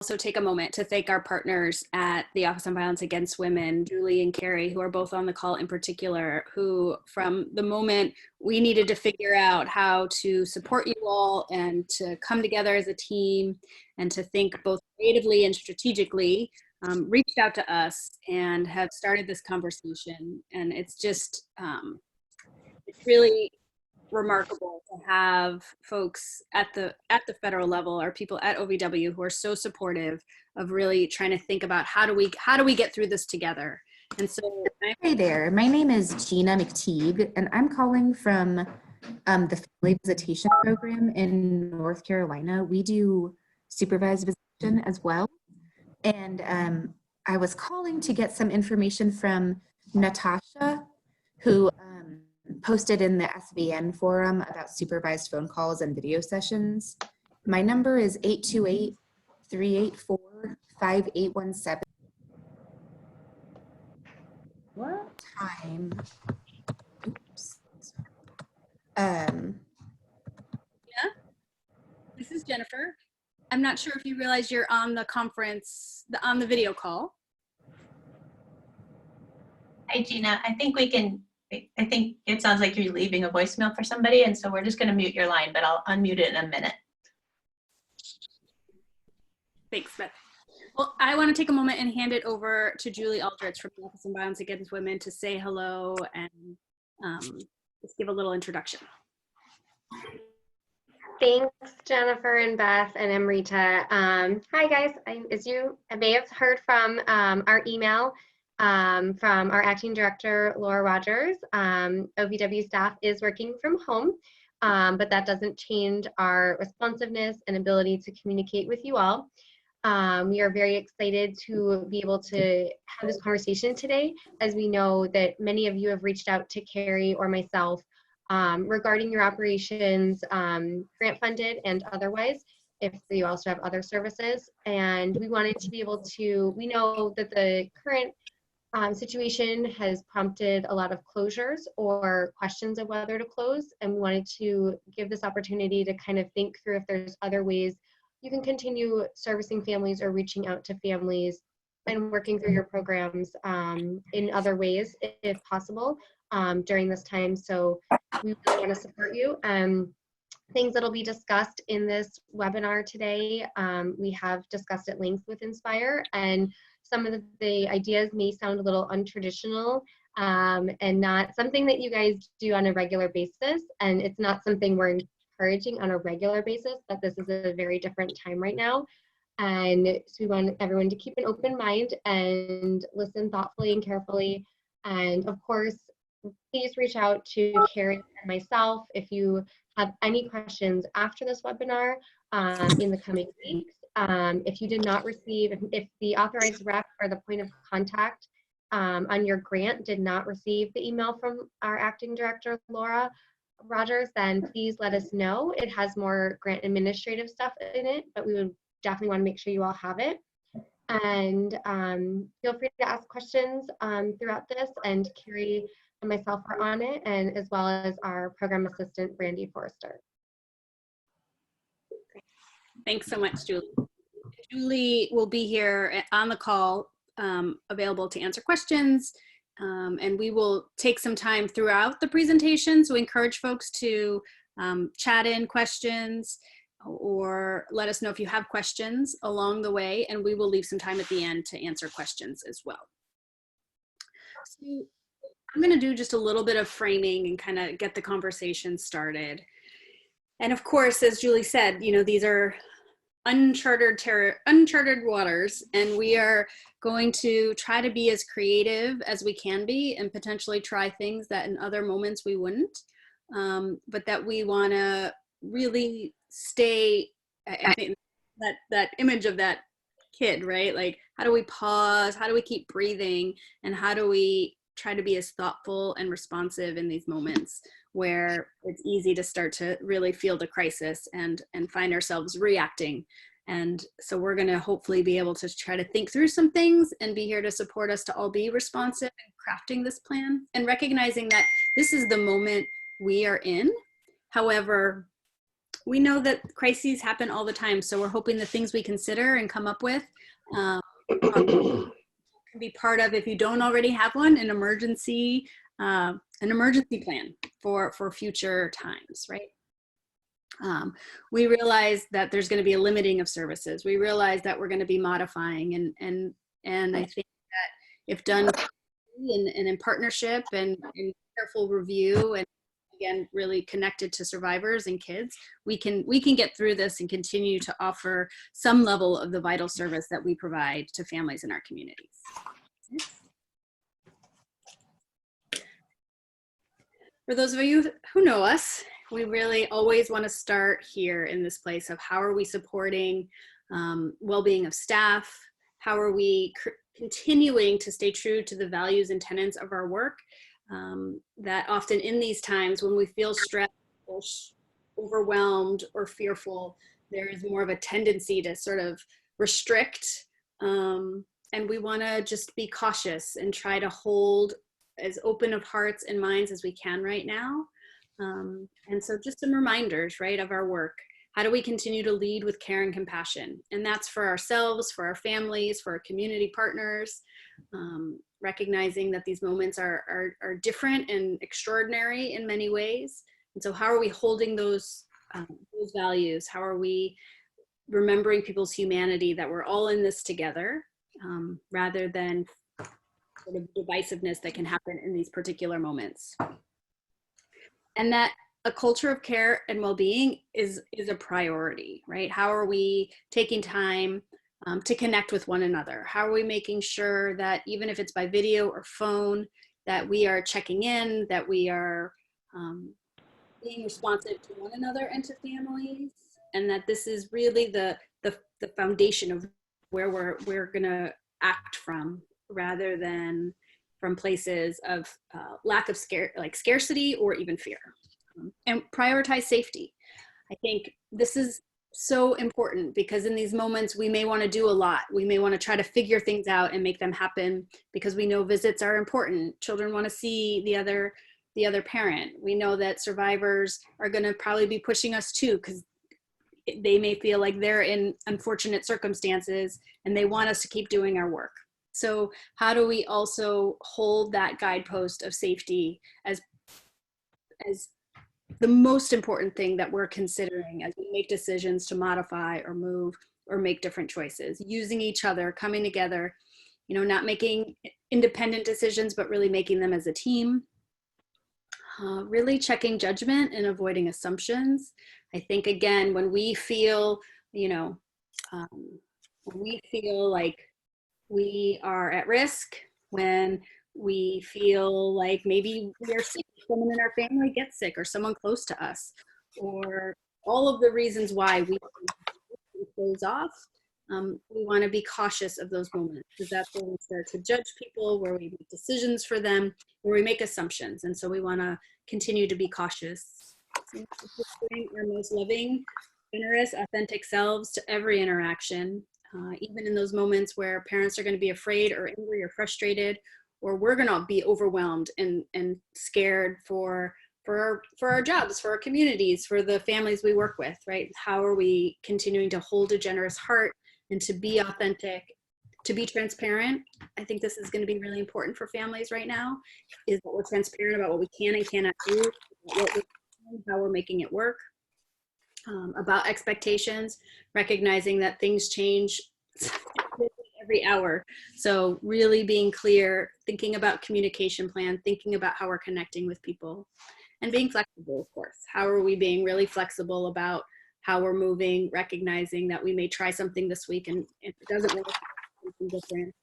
also take a moment to thank our partners at the Office on Violence Against Women, Julie and Carrie, who are both on the call in particular, who from the moment we needed to figure out how to support you all and to come together as a team and to think both creatively and strategically, reached out to us and have started this conversation. And it's just, it's really remarkable to have folks at the federal level, or people at OVW, who are so supportive of really trying to think about how do we get through this together. And so Hey there, my name is Gina McTeague, and I'm calling from the Family Visitation Program in North Carolina. We do supervised visitation as well. And I was calling to get some information from Natasha, who posted in the SVN forum about supervised phone calls and video sessions. My number is 828-384-5817. What time? Oops. Yeah, this is Jennifer. I'm not sure if you realize you're on the conference, on the video call. Hi, Gina. I think it sounds like you're leaving a voicemail for somebody, and so we're just going to mute your line, but I'll unmute it in a minute. Thanks, Beth. Well, I want to take a moment and hand it over to Julie Aldrich from the Office on Violence Against Women to say hello and just give a little introduction. Thanks, Jennifer and Beth and Amrita. Hi, guys. As you may have heard from our email from our acting director, Laura Rogers, OVW staff is working from home, but that doesn't change our responsiveness and ability to communicate with you all. We are very excited to be able to have this conversation today, as we know that many of you have reached out to Carrie or myself regarding your operations, grant funded and otherwise, if you also have other services. And we wanted to be able to, we know that the current situation has prompted a lot of closures or questions of whether to close, and we wanted to give this opportunity to kind of think through if there's other ways you can continue servicing families or reaching out to families and working through your programs in other ways, if possible, during this time. So we really want to support you. Things that'll be discussed in this webinar today, we have discussed at length with Inspire, and some of the ideas may sound a little untraditional and not something that you guys do on a regular basis, and it's not something we're encouraging on a regular basis, but this is a very different time right now. And so we want everyone to keep an open mind and listen thoughtfully and carefully. And of course, please reach out to Carrie and myself if you have any questions after this webinar in the coming weeks. If you did not receive, if the authorized rep or the point of contact on your grant did not receive the email from our acting director, Laura Rogers, then please let us know. It has more grant administrative stuff in it, but we would definitely want to make sure you all have it. And feel free to ask questions throughout this, and Carrie and myself are on it, and as well as our program assistant, Brandy Forrester. Thanks so much, Julie. Julie will be here on the call, available to answer questions. And we will take some time throughout the presentation. So we encourage folks to chat in questions or let us know if you have questions along the way, and we will leave some time at the end to answer questions as well. So I'm going to do just a little bit of framing and kind of get the conversation started. And of course, as Julie said, you know, these are uncharted waters, and we are going to try to be as creative as we can be and potentially try things that in other moments we wouldn't, but that we want to really stay, I think that image of that kid, right? Like, how do we pause? How do we keep breathing? And how do we try to be as thoughtful and responsive in these moments where it's easy to start to really feel the crisis and find ourselves reacting. And so we're going to hopefully be able to try to think through some things and be here to support us to all be responsive in crafting this plan and recognizing that this is the moment we are in. However, we know that crises happen all the time, so we're hoping the things we consider and come up with can be part of, if you don't already have one, an emergency plan for future times, right? We realize that there's going to be a limiting of services. We realize that we're going to be modifying, and I think that if done and in partnership and careful review, and again really connected to survivors and kids, we can get through this and continue to offer some level of the vital service that we provide to families in our communities. For those of you who know us, we really always want to start here in this place of how are we supporting well-being of staff? How are we continuing to stay true to the values and tenets of our work? That often in these times when we feel stressed or overwhelmed or fearful, there is more of a tendency to sort of restrict. And we want to just be cautious and try to hold as open of hearts and minds as we can right now. And so just some reminders, right, of our work. How do we continue to lead with care and compassion? And that's for ourselves, for our families, for our community partners, recognizing that these moments are different and extraordinary in many ways. And so how are we holding those values? How are we remembering people's humanity, that we're all in this together, rather than sort of divisiveness that can happen in these particular moments? And that a culture of care and well-being is a priority, right? How are we taking time to connect with one another? How are we making sure that even if it's by video or phone, that we are checking in, that we are being responsive to one another and to families, and that this is really the foundation of where we're gonna act from, rather than from places of lack of scarcity or even fear. And prioritize safety. I think this is so important, because in these moments we may want to do a lot. We may want to try to figure things out and make them happen, because we know visits are important. Children want to see the other parent. We know that survivors are going to probably be pushing us too, because they may feel like they're in unfortunate circumstances and they want us to keep doing our work. So how do we also hold that guidepost of safety as the most important thing that we're considering as we make decisions to modify or move or make different choices, using each other, coming together, not making independent decisions, but really making them as a team. Really checking judgment and avoiding assumptions. I think, again, when we feel, when we feel like we are at risk, when we feel like maybe we are sick, someone in our family gets sick, or someone close to us, or all of the reasons why we close off, we want to be cautious of those moments, because that's where we start to judge people, where we make decisions for them, where we make assumptions. And so we want to continue to be cautious. So bring our most loving, generous, authentic selves to every interaction, even in those moments where parents are going to be afraid or angry or frustrated, or we're going to be overwhelmed and scared for our jobs, for our communities, for the families we work with, right? How are we continuing to hold a generous heart and to be authentic, to be transparent? I think this is going to be really important for families right now, is that we're transparent about what we can and cannot do, how we're making it work, about expectations, recognizing that things change every hour. So really being clear, thinking about communication plan, thinking about how we're connecting with people, and being flexible, of course. How are we being really flexible about how we're moving, recognizing that we may try something this week and if it doesn't work, something different,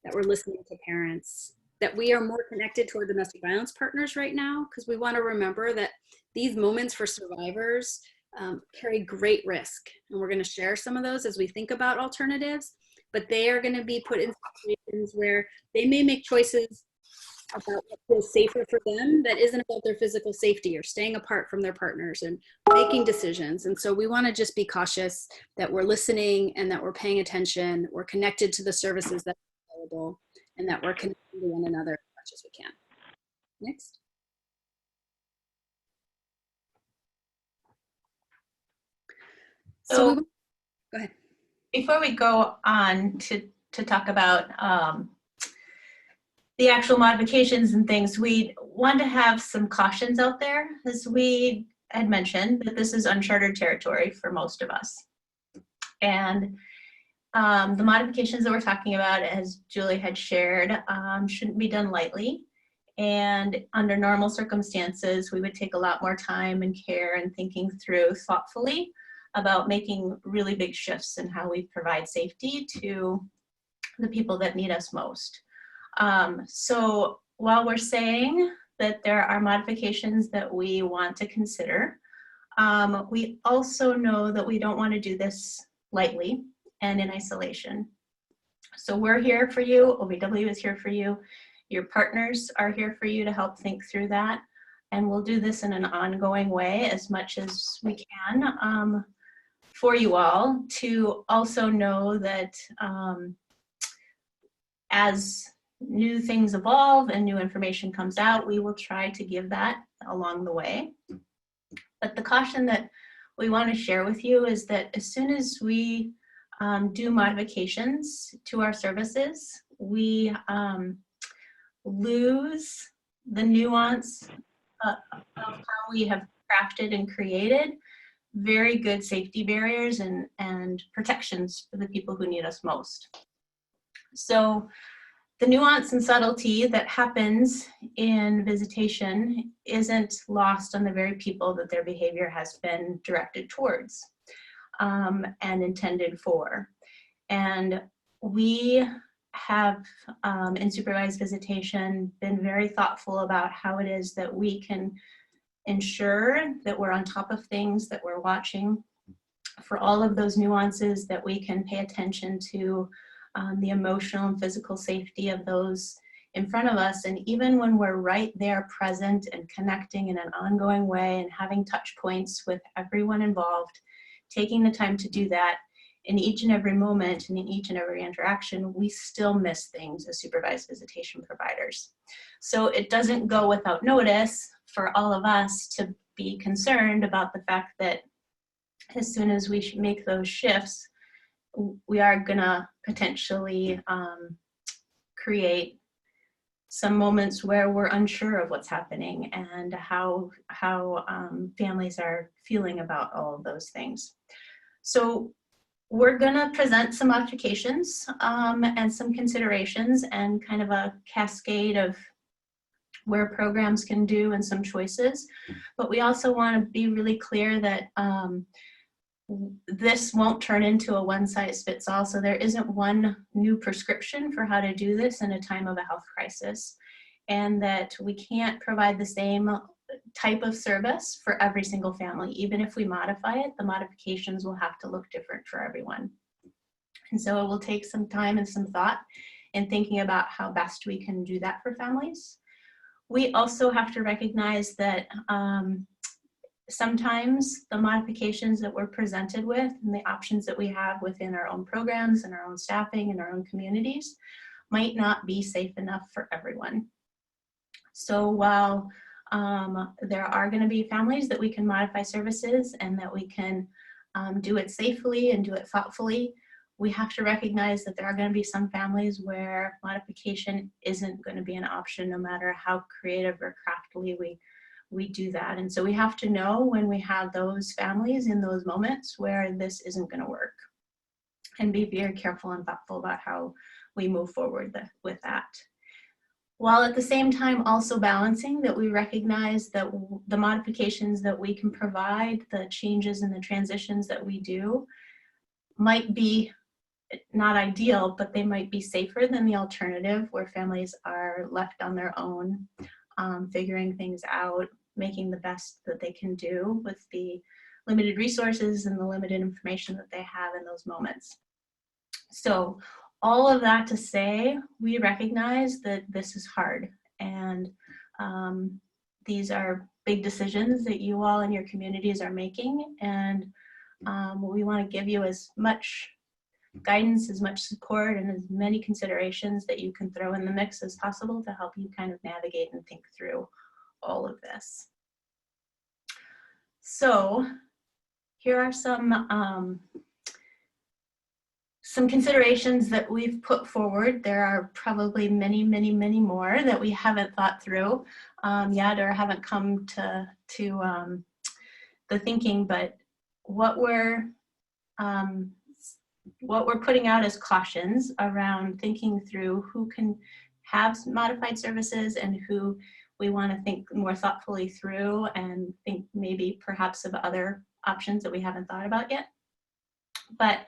that we're listening to parents, that we are more connected to our domestic violence partners right now, because we want to remember that these moments for survivors carry great risk. And we're going to share some of those as we think about alternatives, but they are going to be put in situations where they may make choices about what feels safer for them that isn't about their physical safety or staying apart from their partners and making decisions. And so we want to just be cautious that we're listening and that we're paying attention, we're connected to the services that are available, and that we're connecting to one another as much as we can. Next. So So go ahead. before we go on to talk about the actual modifications and things, we want to have some cautions out there, as we had mentioned, that this is uncharted territory for most of us. And the modifications that we're talking about, as Julie had shared, shouldn't be done lightly. And under normal circumstances, we would take a lot more time and care and thinking through thoughtfully about making really big shifts in how we provide safety to the people that need us most. So while we're saying that there are modifications that we want to consider, we also know that we don't want to do this lightly and in isolation. So we're here for you, OVW is here for you, your partners are here for you to help think through that, and we'll do this in an ongoing way as much as we can for you all, to also know that as new things evolve and new information comes out, we will try to give that along the way. But the caution that we want to share with you is that as soon as we do modifications to our services, we lose the nuance of how we have crafted and created very good safety barriers and protections for the people who need us most. So the nuance and subtlety that happens in visitation isn't lost on the very people that their behavior has been directed towards and intended for. And we have, in supervised visitation, been very thoughtful about how it is that we can ensure that we're on top of things, that we're watching for all of those nuances, that we can pay attention to the emotional and physical safety of those in front of us. And even when we're right there present and connecting in an ongoing way and having touch points with everyone involved, taking the time to do that in each and every moment and in each and every interaction, we still miss things as supervised visitation providers. So it doesn't go without notice for all of us to be concerned about the fact that as soon as we make those shifts, we are gonna potentially create some moments where we're unsure of what's happening and how families are feeling about all of those things. So we're gonna present some modifications and some considerations and kind of a cascade of where programs can do and some choices. But we also wanna be really clear that this won't turn into a one-size-fits-all. So there isn't one new prescription for how to do this in a time of a health crisis, and that we can't provide the same type of service for every single family. Even if we modify it, the modifications will have to look different for everyone. And so it will take some time and some thought in thinking about how best we can do that for families. We also have to recognize that sometimes the modifications that we're presented with and the options that we have within our own programs and our own staffing and our own communities might not be safe enough for everyone. So while there are going to be families that we can modify services and that we can do it safely and do it thoughtfully, we have to recognize that there are going to be some families where modification isn't going to be an option, no matter how creative or craftily we do that. And so we have to know when we have those families in those moments where this isn't going to work, and be very careful and thoughtful about how we move forward with that. While at the same time also balancing that we recognize that the modifications that we can provide, the changes and the transitions that we do might be not ideal, but they might be safer than the alternative where families are left on their own, figuring things out, making the best that they can do with the limited resources and the limited information that they have in those moments. So all of that to say, we recognize that this is hard, and these are big decisions that you all in your communities are making, and we want to give you as much guidance, as much support, and as many considerations that you can throw in the mix as possible to help you kind of navigate and think through all of this. So here are some considerations that we've put forward. There are probably many, many, many more that we haven't thought through yet or haven't come to the thinking, but what we're putting out as cautions around thinking through who can have modified services and who we want to think more thoughtfully through and think maybe perhaps of other options that we haven't thought about yet. But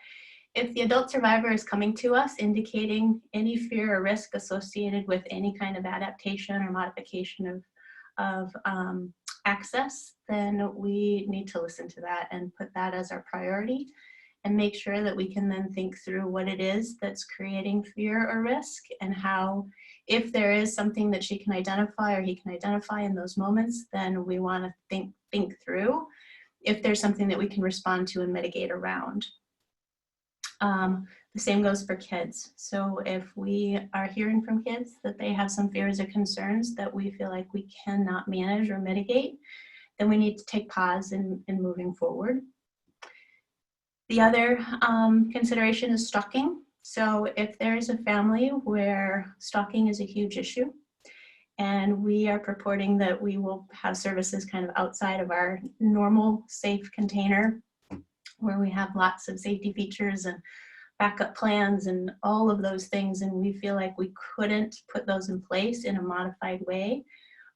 if the adult survivor is coming to us indicating any fear or risk associated with any kind of adaptation or modification of access, then we need to listen to that and put that as our priority and make sure that we can then think through what it is that's creating fear or risk and how, if there is something that she can identify or he can identify in those moments, then we want to think through if there's something that we can respond to and mitigate around. The same goes for kids. So if we are hearing from kids that they have some fears or concerns that we feel like we cannot manage or mitigate, then we need to take pause in moving forward. The other consideration is stalking. So if there is a family where stalking is a huge issue, and we are purporting that we will have services kind of outside of our normal safe container, where we have lots of safety features and backup plans and all of those things, and we feel like we couldn't put those in place in a modified way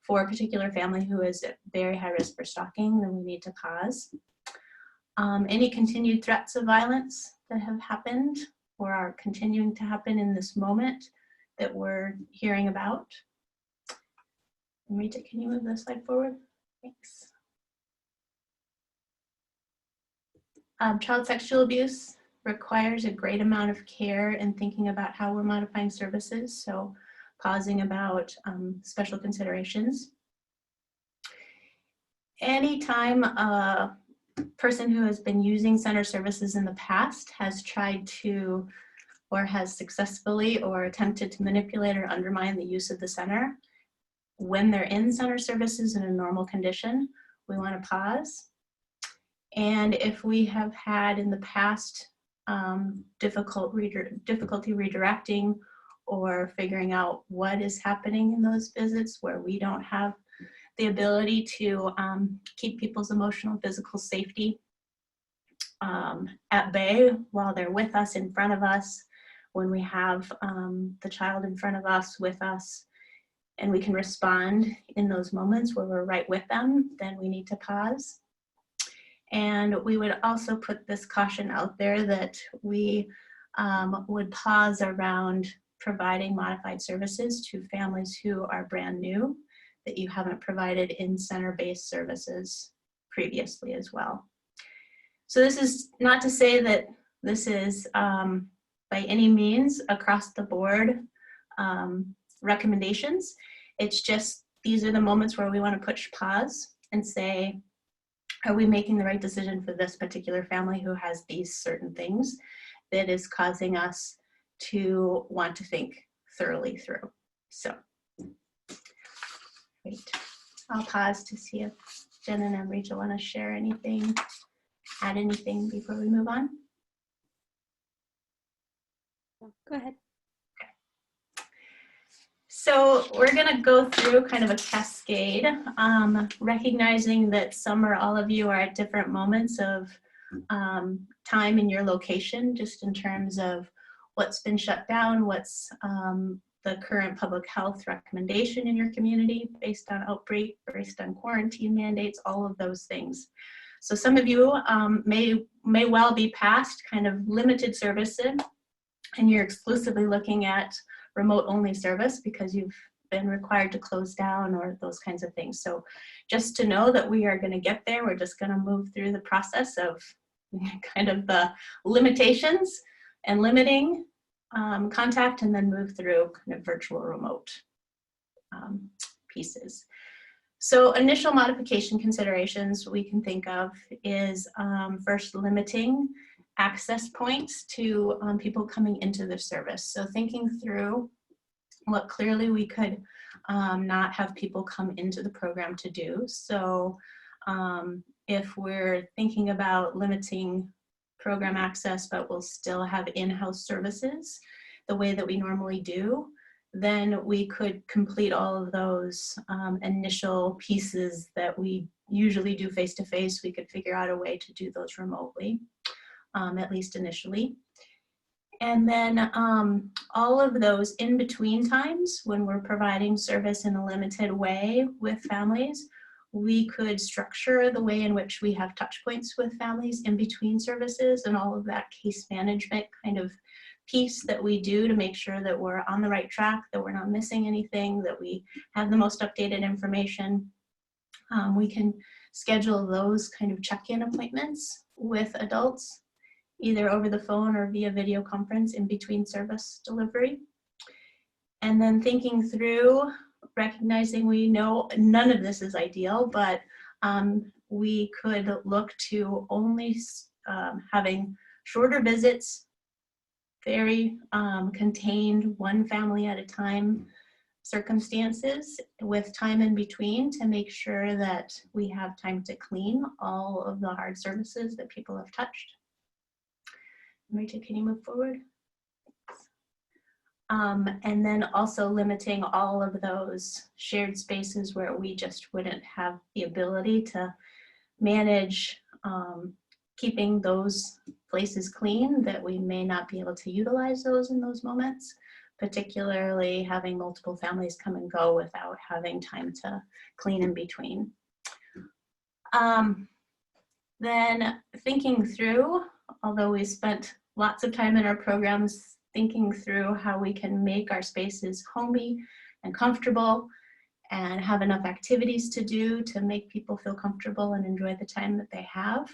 for a particular family who is at very high risk for stalking, then we need to pause. Any continued threats of violence that have happened or are continuing to happen in this moment that we're hearing about. Rita, can you move the slide forward? Thanks. Child sexual abuse requires a great amount of care in thinking about how we're modifying services, so pausing about special considerations. Anytime a person who has been using center services in the past has tried to, or has successfully or attempted to manipulate or undermine the use of the center, when they're in center services in a normal condition, we want to pause. And if we have had in the past difficulty redirecting or figuring out what is happening in those visits where we don't have the ability to keep people's emotional and physical safety at bay while they're with us, in front of us, when we have the child in front of us, with us, and we can respond in those moments where we're right with them, then we need to pause. And we would also put this caution out there that we would pause around providing modified services to families who are brand new, that you haven't provided in center-based services previously as well. So this is not to say that this is by any means across the board recommendations. It's just, these are the moments where we want to push pause and say, are we making the right decision for this particular family who has these certain things that is causing us to want to think thoroughly through? So, great. I'll pause to see if Jen and Amrita want to share anything, add anything before we move on. Go ahead. So we're going to go through kind of a cascade, recognizing that some or all of you are at different moments of time in your location, just in terms of what's been shut down, what's the current public health recommendation in your community based on outbreak, based on quarantine mandates, all of those things. So some of you may well be past kind of limited services, and you're exclusively looking at remote only service because you've been required to close down or those kinds of things. So just to know that we are going to get there, we're just going to move through the process of kind of the limitations and limiting contact, and then move through kind of virtual remote pieces. So initial modification considerations we can think of is first limiting access points to people coming into the service. So thinking through what clearly we could not have people come into the program to do. So if we're thinking about limiting program access, but we'll still have in-house services the way that we normally do, then we could complete all of those initial pieces that we usually do face-to-face. We could figure out a way to do those remotely, at least initially. And then all of those in-between times when we're providing service in a limited way with families, we could structure the way in which we have touch points with families in between services, and all of that case management kind of piece that we do to make sure that we're on the right track, that we're not missing anything, that we have the most updated information. We can schedule those kind of check-in appointments with adults, either over the phone or via video conference in between service delivery. And then thinking through, recognizing we know none of this is ideal, but we could look to only having shorter visits, very contained, one family at a time circumstances with time in between to make sure that we have time to clean all of the hard surfaces that people have touched. Rita, can you move forward? And then also limiting all of those shared spaces where we just wouldn't have the ability to manage keeping those places clean, that we may not be able to utilize those in those moments, particularly having multiple families come and go without having time to clean in between. Then thinking through, although we spent lots of time in our programs thinking through how we can make our spaces homey and comfortable and have enough activities to do to make people feel comfortable and enjoy the time that they have.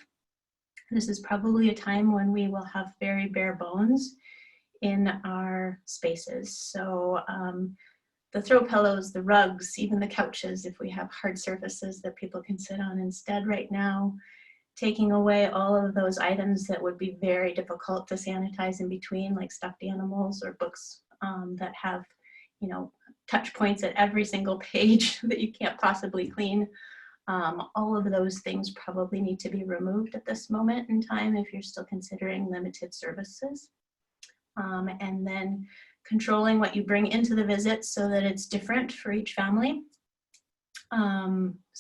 This is probably a time when we will have very bare bones in our spaces. So the throw pillows, the rugs, even the couches, if we have hard surfaces that people can sit on instead right now, taking away all of those items that would be very difficult to sanitize in between, like stuffed animals or books that have, you know, touch points at every single page that you can't possibly clean. All of those things probably need to be removed at this moment in time if you're still considering limited services. And then controlling what you bring into the visit so that it's different for each family.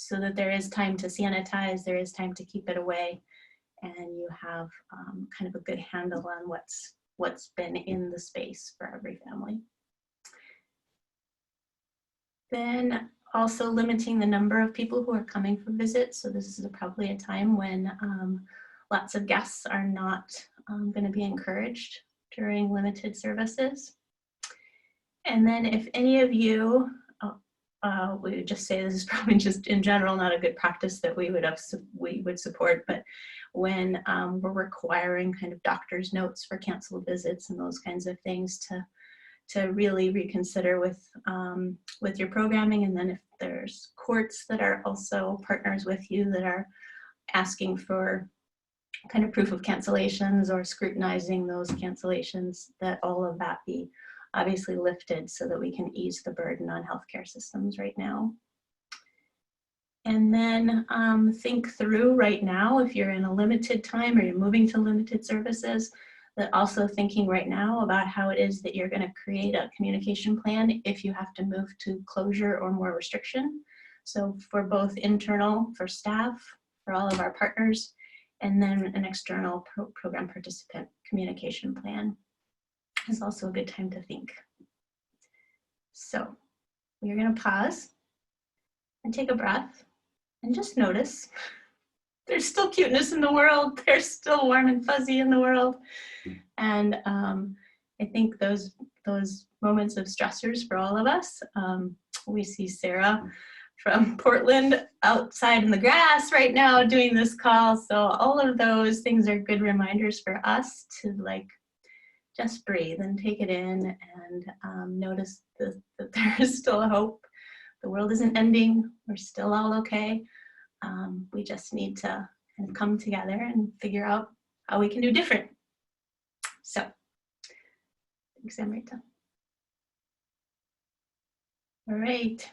So that there is time to sanitize, there is time to keep it away, and you have kind of a good handle on what's been in the space for every family. Then also limiting the number of people who are coming for visits. So this is probably a time when lots of guests are not going to be encouraged during limited services. And then if any of you, we would just say this is probably just in general not a good practice that we would support, but when we're requiring kind of doctor's notes for canceled visits and those kinds of things, to really reconsider with your programming. And then if there's courts that are also partners with you that are asking for kind of proof of cancellations or scrutinizing those cancellations, that all of that be obviously lifted so that we can ease the burden on healthcare systems right now. And then think through right now, if you're in a limited time or you're moving to limited services, that also thinking right now about how it is that you're going to create a communication plan if you have to move to closure or more restriction. So for both internal, for staff, for all of our partners, and then an external program participant communication plan is also a good time to think. So we're going to pause and take a breath and just notice there's still cuteness in the world. There's still warm and fuzzy in the world. And I think those moments of stressors for all of us, we see Sarah from Portland outside in the grass right now doing this call. So all of those things are good reminders for us to just breathe and take it in and notice that there is still a hope. The world isn't ending. We're still all okay. We just need to kind of come together and figure out how we can do different. So, thanks, Amrita. All right.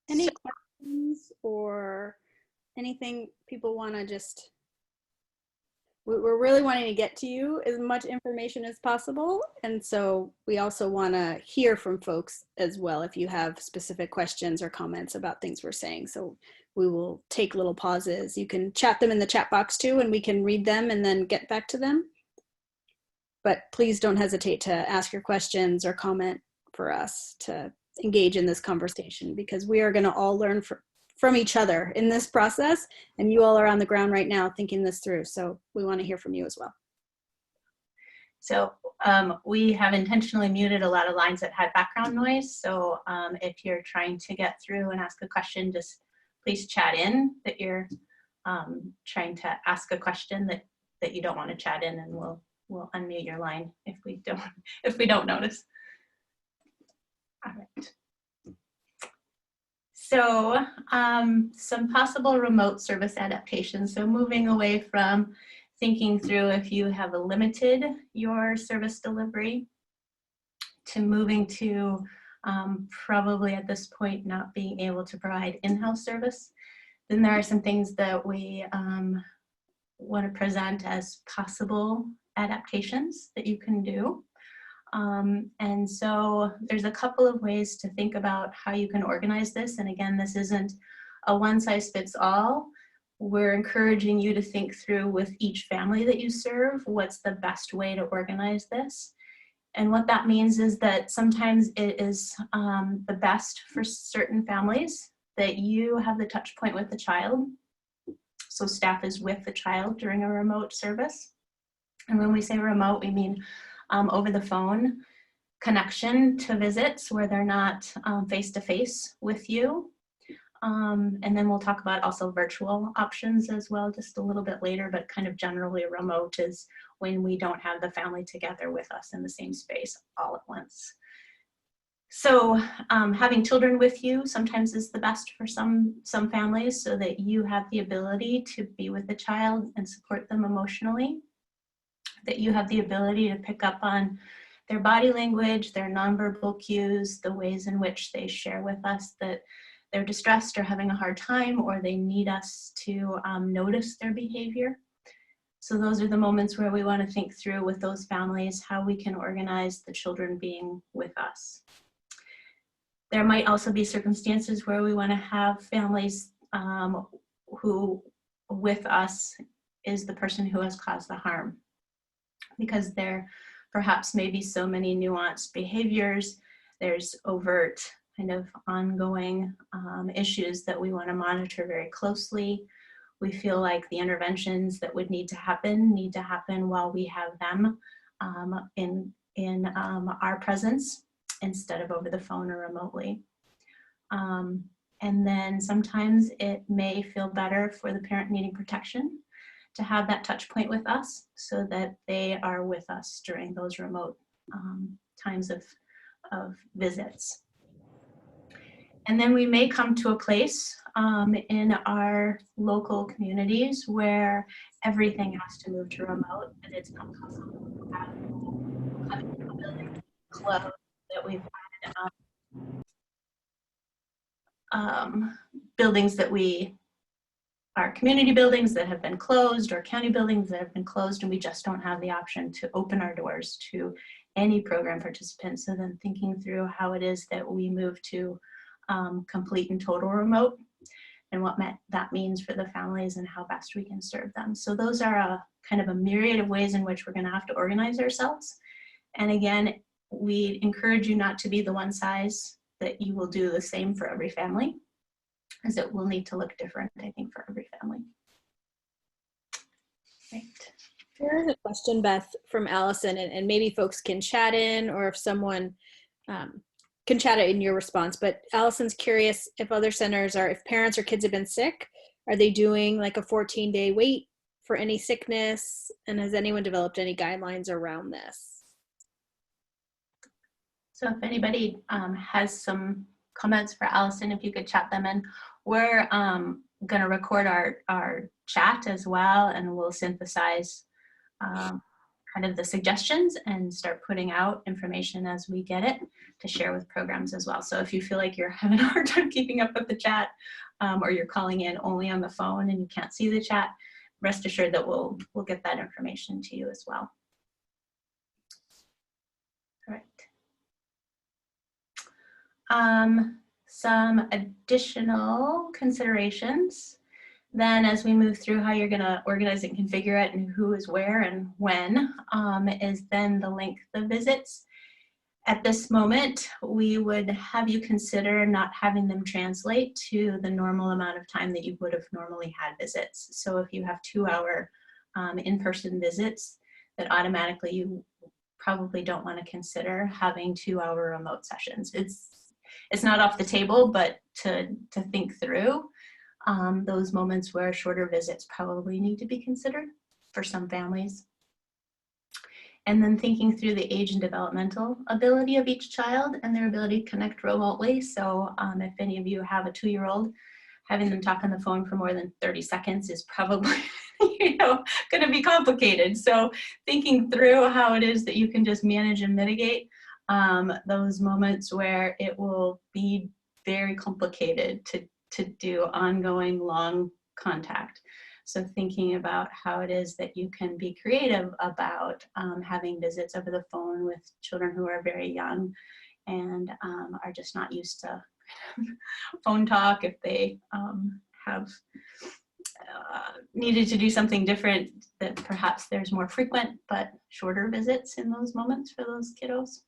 Any questions or anything people want to just, we're really wanting to get to you as much information as possible. And so we also want to hear from folks as well if you have specific questions or comments about things we're saying. So we will take little pauses. You can chat them in the chat box too, and we can read them and then get back to them. But please don't hesitate to ask your questions or comment for us to engage in this conversation, because we are going to all learn from each other in this process, and you all are on the ground right now thinking this through. So we want to hear from you as well. So we have intentionally muted a lot of lines that had background noise. So if you're trying to get through and ask a question, just please chat in that you're trying to ask a question that you don't want to chat in, and we'll unmute your line if we don't notice. All right. So some possible remote service adaptations. So moving away from thinking through if you have limited your service delivery to moving to probably at this point not being able to provide in-house service. Then there are some things that we want to present as possible adaptations that you can do. And so there's a couple of ways to think about how you can organize this. And again, this isn't a one-size-fits-all. We're encouraging you to think through with each family that you serve, what's the best way to organize this. And what that means is that sometimes it is the best for certain families that you have the touch point with the child. So staff is with the child during a remote service. And when we say remote, we mean over the phone connection to visits where they're not face-to-face with you. And then we'll talk about also virtual options as well just a little bit later, but kind of generally remote is when we don't have the family together with us in the same space all at once. So having children with you sometimes is the best for some families, so that you have the ability to be with the child and support them emotionally, that you have the ability to pick up on their body language, their nonverbal cues, the ways in which they share with us that they're distressed or having a hard time, or they need us to notice their behavior. So those are the moments where we want to think through with those families how we can organize the children being with us. There might also be circumstances where we want to have families who with us is the person who has caused the harm, because there perhaps maybe so many nuanced behaviors, there's overt kind of ongoing issues that we want to monitor very closely. We feel like the interventions that would need to happen while we have them in our presence instead of over the phone or remotely. And then sometimes it may feel better for the parent needing protection to have that touch point with us so that they are with us during those remote times of visits. And then we may come to a place in our local communities where everything has to move to remote, and it's not possible to have a building closed that we've had buildings that are community buildings that have been closed, or county buildings that have been closed, and we just don't have the option to open our doors to any program participants. So then thinking through how it is that we move to complete and total remote, and what that means for the families and how best we can serve them. So those are a kind of a myriad of ways in which we're going to have to organize ourselves. And again, we encourage you not to be the one size that you will do the same for every family, as it will need to look different, I think, for every family. Right. Here's a question, Beth, from Allison, and maybe folks can chat in, or if someone can chat it in your response. But Allison's curious if other centers if parents or kids have been sick, are they doing like a 14-day wait for any sickness? And has anyone developed any guidelines around this? So if anybody has some comments for Allison, if you could chat them in. We're going to record our chat as well, and we'll synthesize kind of the suggestions and start putting out information as we get it to share with programs as well. So if you feel like you're having a hard time keeping up with the chat, or you're calling in only on the phone and you can't see the chat, rest assured that we'll get that information to you as well. All right. Some additional considerations then as we move through how you're gonna organize and configure it and who is where and when, is then the length of visits. At this moment, we would have you consider not having them translate to the normal amount of time that you would have normally had visits. So if you have 2-hour in-person visits, that automatically you probably don't want to consider having 2-hour remote sessions. It's not off the table, but to think through those moments where shorter visits probably need to be considered for some families. And then thinking through the age and developmental ability of each child and their ability to connect remotely. So if any of you have a 2-year-old, having them talk on the phone for more than 30 seconds is probably going to be complicated. So thinking through how it is that you can just manage and mitigate those moments where it will be very complicated to do ongoing long contact. So thinking about how it is that you can be creative about having visits over the phone with children who are very young and are just not used to phone talk. If they have needed to do something different, that perhaps there's more frequent but shorter visits in those moments for those kiddos.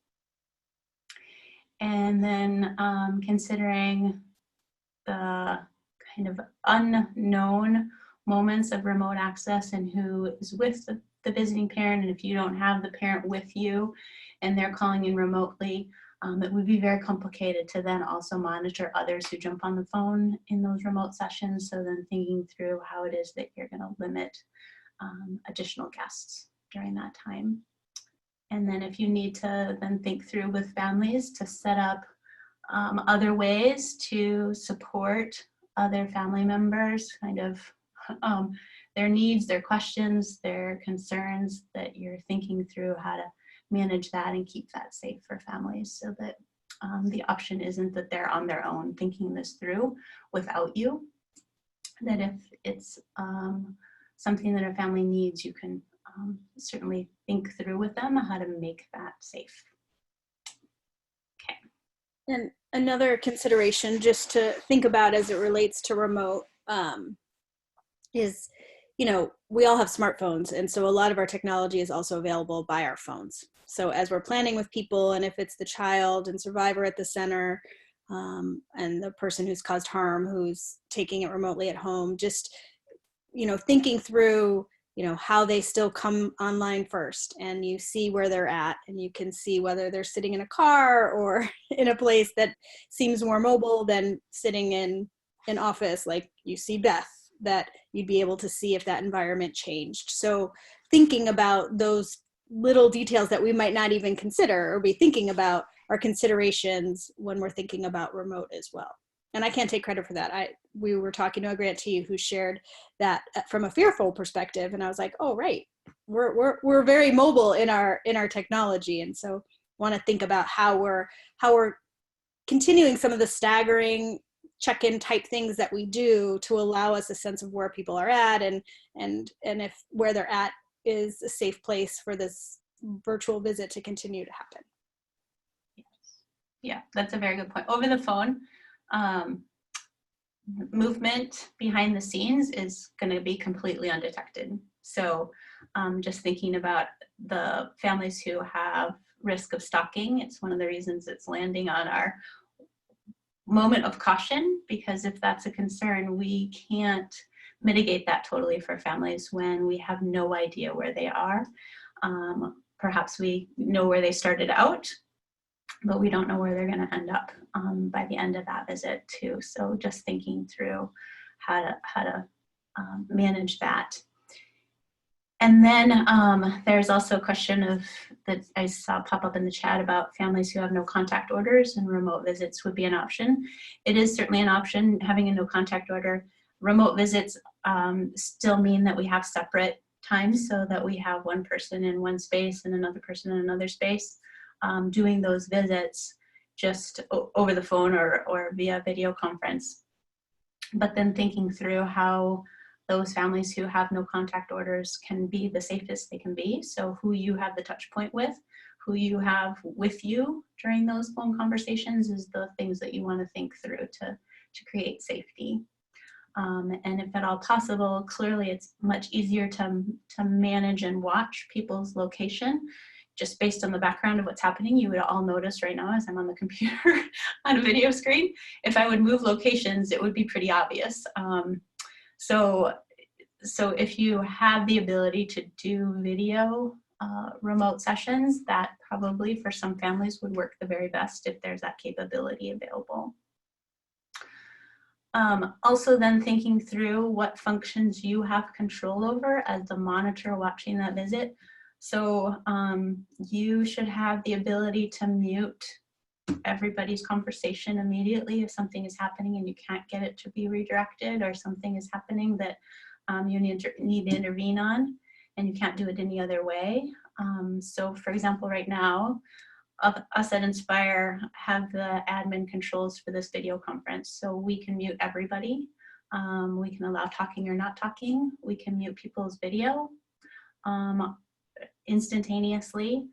And then considering the kind of unknown moments of remote access and who is with the visiting parent, and if you don't have the parent with you and they're calling in remotely, it would be very complicated to then also monitor others who jump on the phone in those remote sessions. So then thinking through how it is that you're going to limit additional guests during that time. And then if you need to then think through with families to set up other ways to support other family members, kind of their needs, their questions, their concerns, that you're thinking through how to manage that and keep that safe for families, so that the option isn't that they're on their own thinking this through without you. That if it's something that a family needs, you can certainly think through with them how to make that safe. Okay. And another consideration just to think about as it relates to remote is, we all have smartphones, and so a lot of our technology is also available by our phones. So as we're planning with people, and if it's the child and survivor at the center, and the person who's caused harm who's taking it remotely at home, just thinking through how they still come online first, and you see where they're at, and you can see whether they're sitting in a car or in a place that seems more mobile than sitting in an office like you see Beth, that you'd be able to see if that environment changed. So thinking about those little details that we might not even consider or be thinking about are considerations when we're thinking about remote as well. And I can't take credit for that. We were talking to a grantee who shared that from a fearful perspective, and I was like, oh, right, we're very mobile in our technology, and so want to think about how we're continuing some of the staggering check-in type things that we do to allow us a sense of where people are at, and if where they're at is a safe place for this virtual visit to continue to happen. Yes. Yeah, that's a very good point. Over the phone, movement behind the scenes is going to be completely undetected. So just thinking about the families who have risk of stalking, it's one of the reasons it's landing on our moment of caution, because if that's a concern, we can't mitigate that totally for families when we have no idea where they are. Perhaps we know where they started out, but we don't know where they're going to end up by the end of that visit too. So just thinking through how to manage that. And then there's also a question of that I saw pop up in the chat about families who have no contact orders, and remote visits would be an option. It is certainly an option, having a no contact order. Remote visits still mean that we have separate times so that we have one person in one space and another person in another space doing those visits just over the phone or via video conference. But then thinking through how those families who have no contact orders can be the safest they can be. So who you have the touch point with, who you have with you during those phone conversations is the things that you want to think through to create safety. And if at all possible, clearly it's much easier to manage and watch people's location. Just based on the background of what's happening, you would all notice right now as I'm on the computer on a video screen, if I would move locations, it would be pretty obvious. So if you have the ability to do video remote sessions, that probably for some families would work the very best if there's that capability available. Also then thinking through what functions you have control over as the monitor watching that visit. So you should have the ability to mute everybody's conversation immediately if something is happening and you can't get it to be redirected, or something is happening that you need to intervene on and you can't do it any other way. So for example, right now, us at Inspire have the admin controls for this video conference. So we can mute everybody. We can allow talking or not talking. We can mute people's video instantaneously,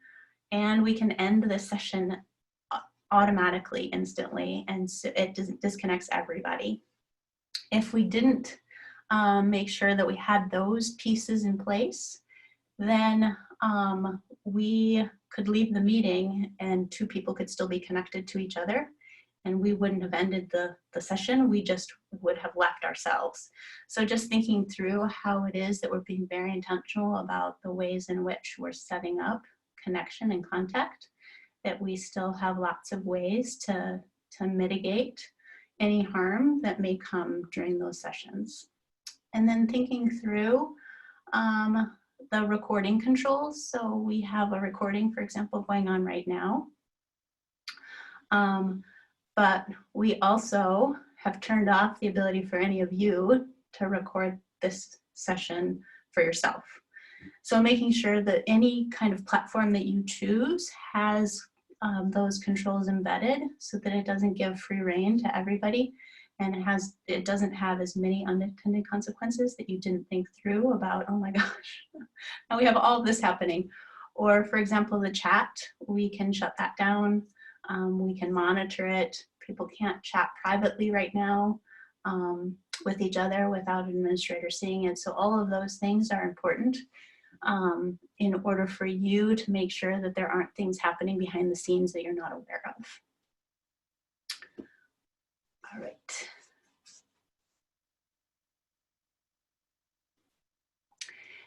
and we can end the session automatically, instantly, and so it disconnects everybody. If we didn't make sure that we had those pieces in place, then we could leave the meeting and two people could still be connected to each other, and we wouldn't have ended the session, we just would have left ourselves. So just thinking through how it is that we're being very intentional about the ways in which we're setting up connection and contact, that we still have lots of ways to mitigate any harm that may come during those sessions. And then thinking through the recording controls. So we have a recording, for example, going on right now. But we also have turned off the ability for any of you to record this session for yourself. So making sure that any kind of platform that you choose has those controls embedded so that it doesn't give free rein to everybody, and it doesn't have as many unintended consequences that you didn't think through about, oh my gosh, now we have all of this happening. Or for example, the chat, we can shut that down. We can monitor it. People can't chat privately right now with each other without an administrator seeing it. So all of those things are important in order for you to make sure that there aren't things happening behind the scenes that you're not aware of. All right.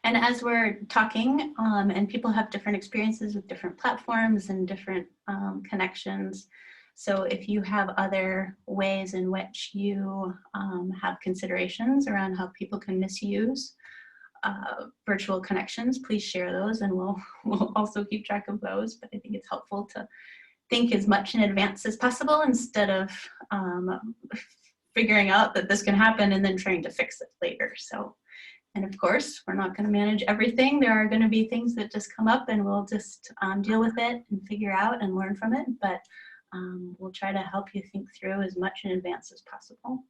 And as we're talking, and people have different experiences with different platforms and different connections. So if you have other ways in which you have considerations around how people can misuse virtual connections, please share those, and we'll also keep track of those. But I think it's helpful to think as much in advance as possible instead of figuring out that this can happen and then trying to fix it later. So, and of course, we're not going to manage everything. There are going to be things that just come up and we'll just deal with it and figure out and learn from it. But we'll try to help you think through as much in advance as possible.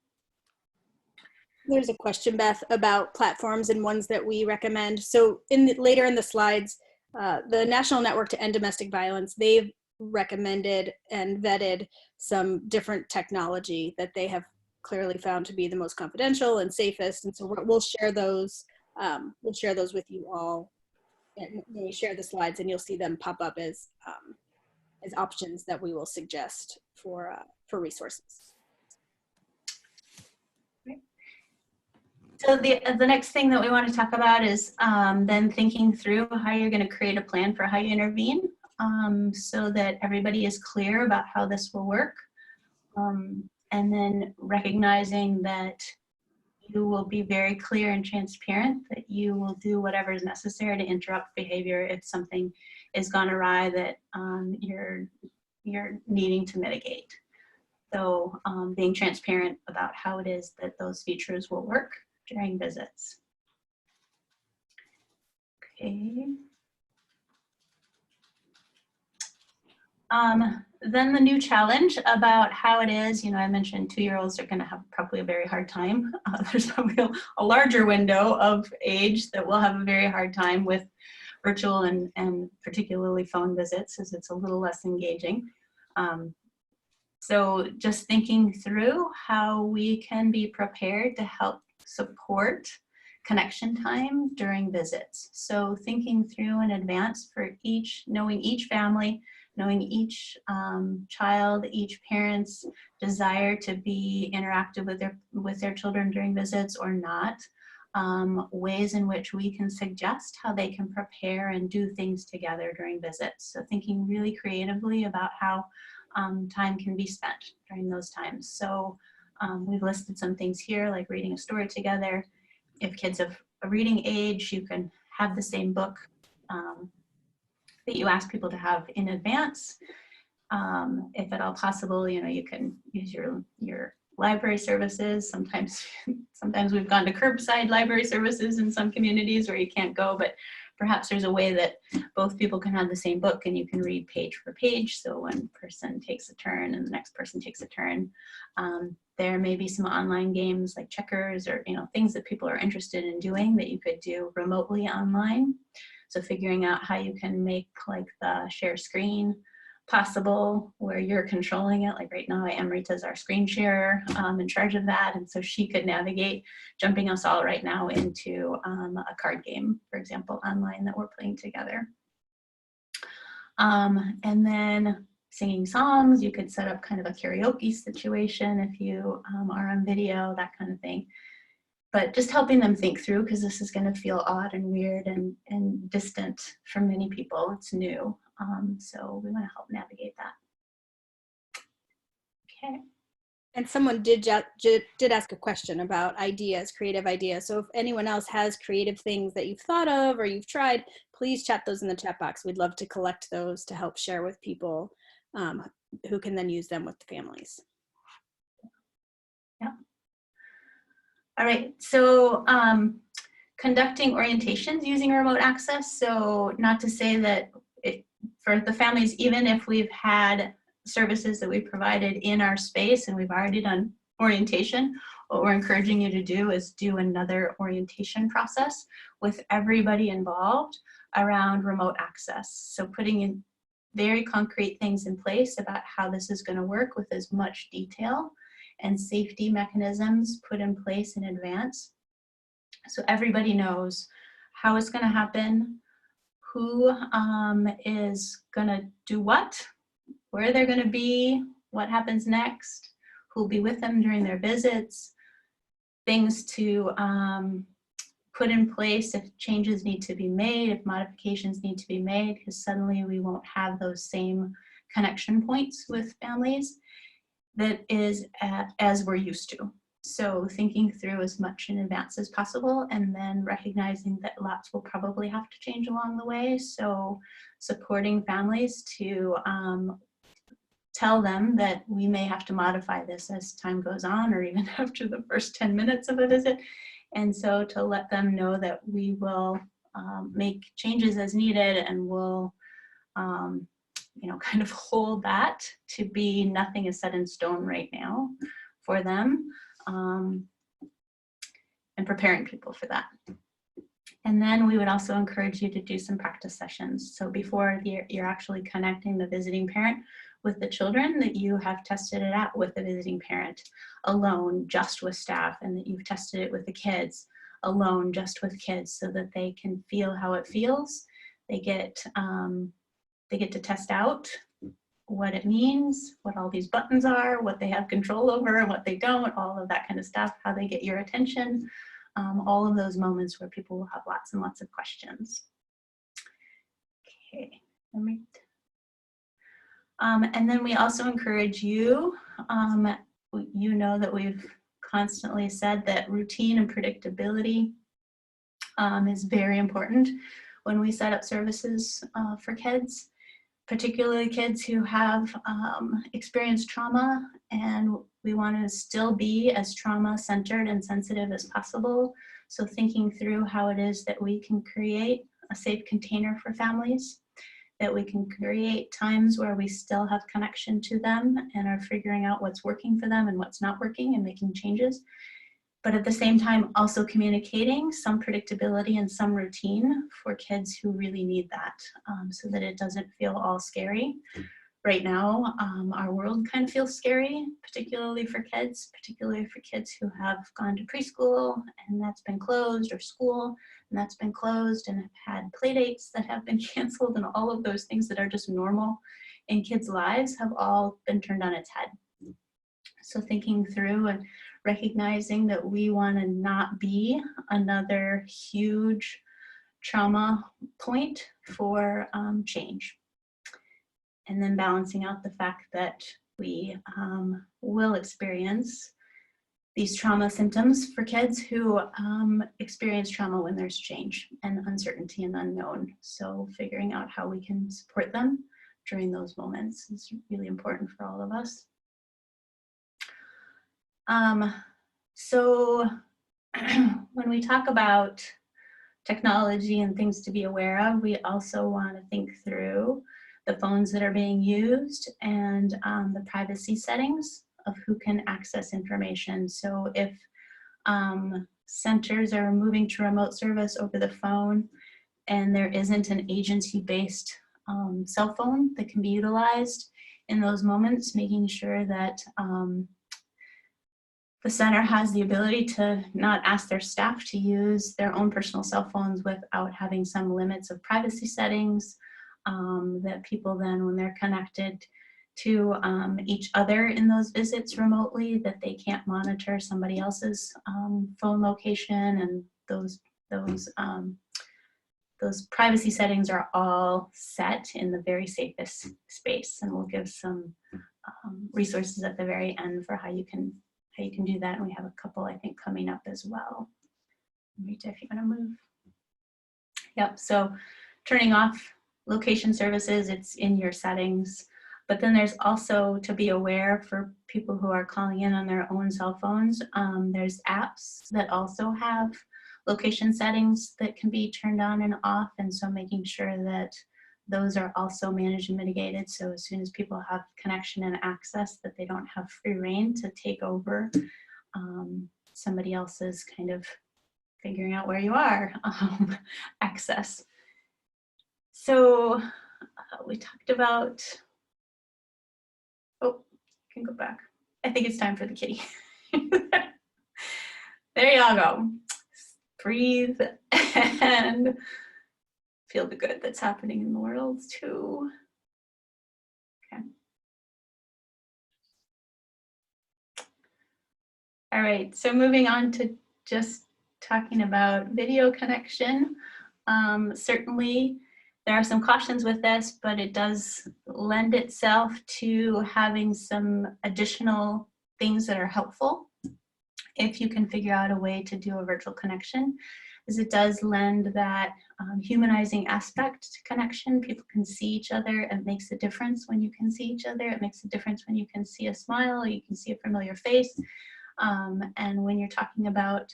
There's a question, Beth, about platforms and ones that we recommend. So later in the slides, the National Network to End Domestic Violence, they've recommended and vetted some different technology that they have clearly found to be the most confidential and safest. And so we'll share those. We'll share those with you all. And when we share the slides, and you'll see them pop up as options that we will suggest for resources. So the next thing that we want to talk about is then thinking through how you're going to create a plan for how you intervene, so that everybody is clear about how this will work. And then recognizing that you will be very clear and transparent, that you will do whatever is necessary to interrupt behavior if something is gone awry that you're needing to mitigate. So being transparent about how it is that those features will work during visits. Okay. Then the new challenge about how it is, you know, I mentioned 2-year-olds are going to have probably a very hard time. There's probably a larger window of age that will have a very hard time with virtual and particularly phone visits, as it's a little less engaging. So just thinking through how we can be prepared to help support connection time during visits. So thinking through in advance for knowing each family, knowing each child, each parent's desire to be interactive with their children during visits or not, ways in which we can suggest how they can prepare and do things together during visits. So thinking really creatively about how time can be spent during those times. So we've listed some things here, like reading a story together. If kids of a reading age, you can have the same book that you ask people to have in advance. If at all possible, you know, you can use your library services. Sometimes we've gone to curbside library services in some communities where you can't go, but perhaps there's a way that both people can have the same book and you can read page for page. So one person takes a turn and the next person takes a turn. There may be some online games like checkers or, you know, things that people are interested in doing that you could do remotely online. So figuring out how you can make like the share screen possible where you're controlling it. Like right now, Amrita's our screen sharer in charge of that. And so she could navigate jumping us all right now into a card game, for example, online that we're playing together. And then singing songs, you could set up kind of a karaoke situation if you are on video, that kind of thing. But just helping them think through, because this is going to feel odd and weird and distant for many people. It's new. So we want to help navigate that. Okay. And someone did ask a question about ideas, creative ideas. So if anyone else has creative things that you've thought of or you've tried, please chat those in the chat box. We'd love to collect those to help share with people who can then use them with the families. Yeah. All right, so conducting orientations using remote access. So not to say that for the families, even if we've had services that we provided in our space and we've already done orientation, what we're encouraging you to do is do another orientation process with everybody involved around remote access. So putting in very concrete things in place about how this is going to work with as much detail and safety mechanisms put in place in advance. So everybody knows how it's going to happen, who is going to do what, where they're going to be, what happens next, who will be with them during their visits, things to put in place if changes need to be made, if modifications need to be made, because suddenly we won't have those same connection points with families that is as we're used to. So thinking through as much in advance as possible and then recognizing that lots will probably have to change along the way. So supporting families to tell them that we may have to modify this as time goes on or even after the first 10 minutes of a visit. And so to let them know that we will make changes as needed and will you know, kind of hold that to be nothing is set in stone right now for them, and preparing people for that. And then we would also encourage you to do some practice sessions. So before you're actually connecting the visiting parent with the children, that you have tested it out with the visiting parent alone, just with staff, and that you've tested it with the kids alone, just with kids, so that they can feel how it feels. They get to test out what it means, what all these buttons are, what they have control over and what they don't, all of that kind of stuff, how they get your attention, all of those moments where people will have lots and lots of questions. Okay, and then we also encourage you, you know that we've constantly said that routine and predictability is very important when we set up services for kids, particularly kids who have experienced trauma, and we want to still be as trauma-centered and sensitive as possible. So thinking through how it is that we can create a safe container for families, that we can create times where we still have connection to them and are figuring out what's working for them and what's not working and making changes. But at the same time, also communicating some predictability and some routine for kids who really need that, so that it doesn't feel all scary. Right now, our world kind of feels scary, particularly for kids who have gone to preschool and that's been closed, or school and that's been closed, and have had play dates that have been canceled, and all of those things that are just normal in kids' lives have all been turned on its head. So thinking through and recognizing that we want to not be another huge trauma point for change. And then balancing out the fact that we will experience these trauma symptoms for kids who experience trauma when there's change and uncertainty and unknown. So figuring out how we can support them during those moments is really important for all of us. So when we talk about technology and things to be aware of, we also want to think through the phones that are being used and the privacy settings of who can access information. So if centers are moving to remote service over the phone and there isn't an agency-based cell phone that can be utilized in those moments, making sure that the center has the ability to not ask their staff to use their own personal cell phones without having some limits of privacy settings, that people then, when they're connected to each other in those visits remotely, that they can't monitor somebody else's phone location, and those privacy settings are all set in the very safest space. And we'll give some resources at the very end for how you can do that. And we have a couple, I think, coming up as well. Rita, if you want to move. Yep, so turning off location services, it's in your settings. But then there's also to be aware for people who are calling in on their own cell phones. There's apps that also have location settings that can be turned on and off. And so making sure that those are also managed and mitigated. So as soon as people have connection and access, that they don't have free reign to take over somebody else's kind of figuring out where you are access. So we talked about, oh, you can go back. I think it's time for the kitty. There y'all go. Breathe and feel the good that's happening in the world too. Okay. All right, so moving on to just talking about video connection. Certainly there are some cautions with this, but it does lend itself to having some additional things that are helpful if you can figure out a way to do a virtual connection, as it does lend that humanizing aspect to connection. People can see each other. It makes a difference when you can see each other. It makes a difference when you can see a smile, you can see a familiar face. And when you're talking about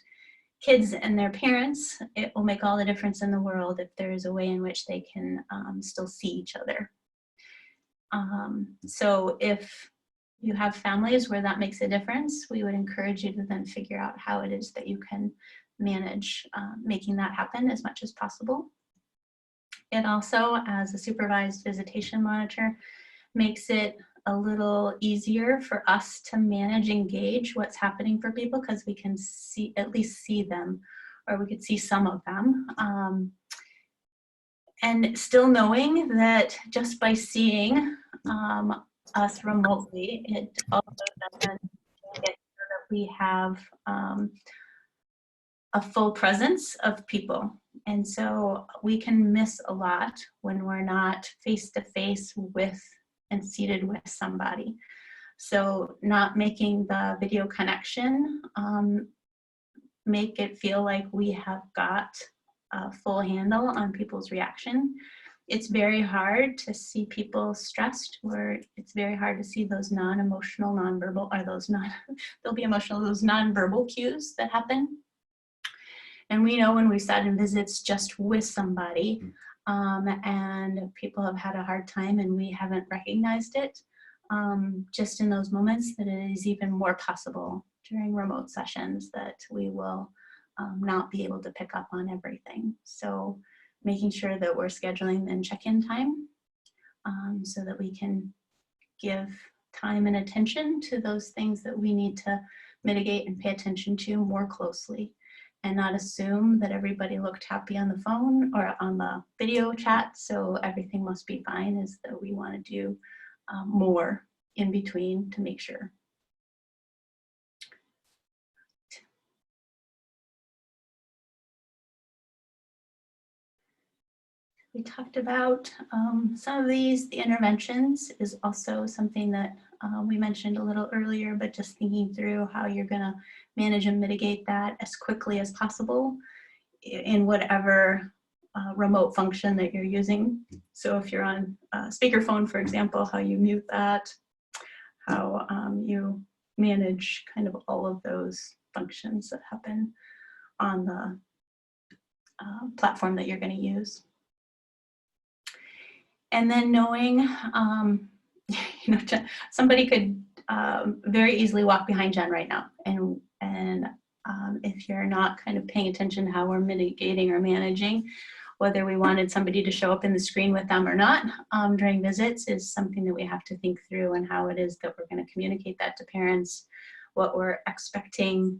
kids and their parents, it will make all the difference in the world if there is a way in which they can still see each other. So if you have families where that makes a difference, we would encourage you to then figure out how it is that you can manage making that happen as much as possible. It also, as a supervised visitation monitor, makes it a little easier for us to manage and gauge what's happening for people, because we can see, at least see them, or we could see some of them. And still knowing that just by seeing us remotely, it also doesn't get sure that we have a full presence of people. And so we can miss a lot when we're not face to face with and seated with somebody. So not making the video connection make it feel like we have got a full handle on people's reaction. It's very hard to see people stressed, or it's very hard to see those non-emotional, non-verbal, or those non, they'll be emotional, those non-verbal cues that happen. And we know when we sat in visits just with somebody and people have had a hard time and we haven't recognized it, just in those moments, that it is even more possible during remote sessions that we will not be able to pick up on everything. So making sure that we're scheduling in check-in time so that we can give time and attention to those things that we need to mitigate and pay attention to more closely, and not assume that everybody looked happy on the phone or on the video chat, so everything must be fine, is that we want to do more in between to make sure. We talked about some of these. The interventions is also something that we mentioned a little earlier, but just thinking through how you're going to manage and mitigate that as quickly as possible in whatever remote function that you're using. So if you're on speakerphone, for example, how you mute that, how you manage kind of all of those functions that happen on the platform that you're going to use. And then knowing, you know, somebody could very easily walk behind Jen right now. And if you're not kind of paying attention to how we're mitigating or managing, whether we wanted somebody to show up in the screen with them or not during visits is something that we have to think through, and how it is that we're going to communicate that to parents, what we're expecting,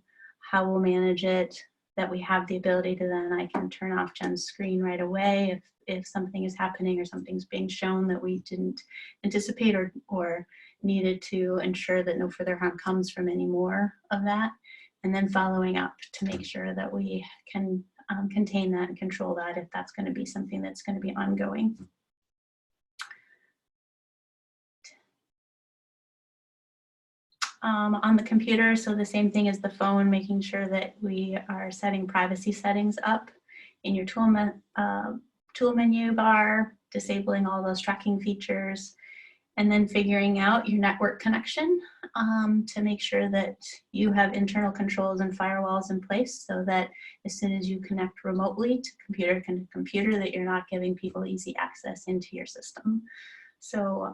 how we'll manage it, that we have the ability to then, I can turn off Jen's screen right away if something is happening or something's being shown that we didn't anticipate or needed to ensure that no further harm comes from any more of that. And then following up to make sure that we can contain that and control that if that's going to be something that's going to be ongoing. On the computer, so the same thing as the phone, making sure that we are setting privacy settings up in your tool menu bar, disabling all those tracking features, and then figuring out your network connection to make sure that you have internal controls and firewalls in place, so that as soon as you connect remotely to computer that you're not giving people easy access into your system. So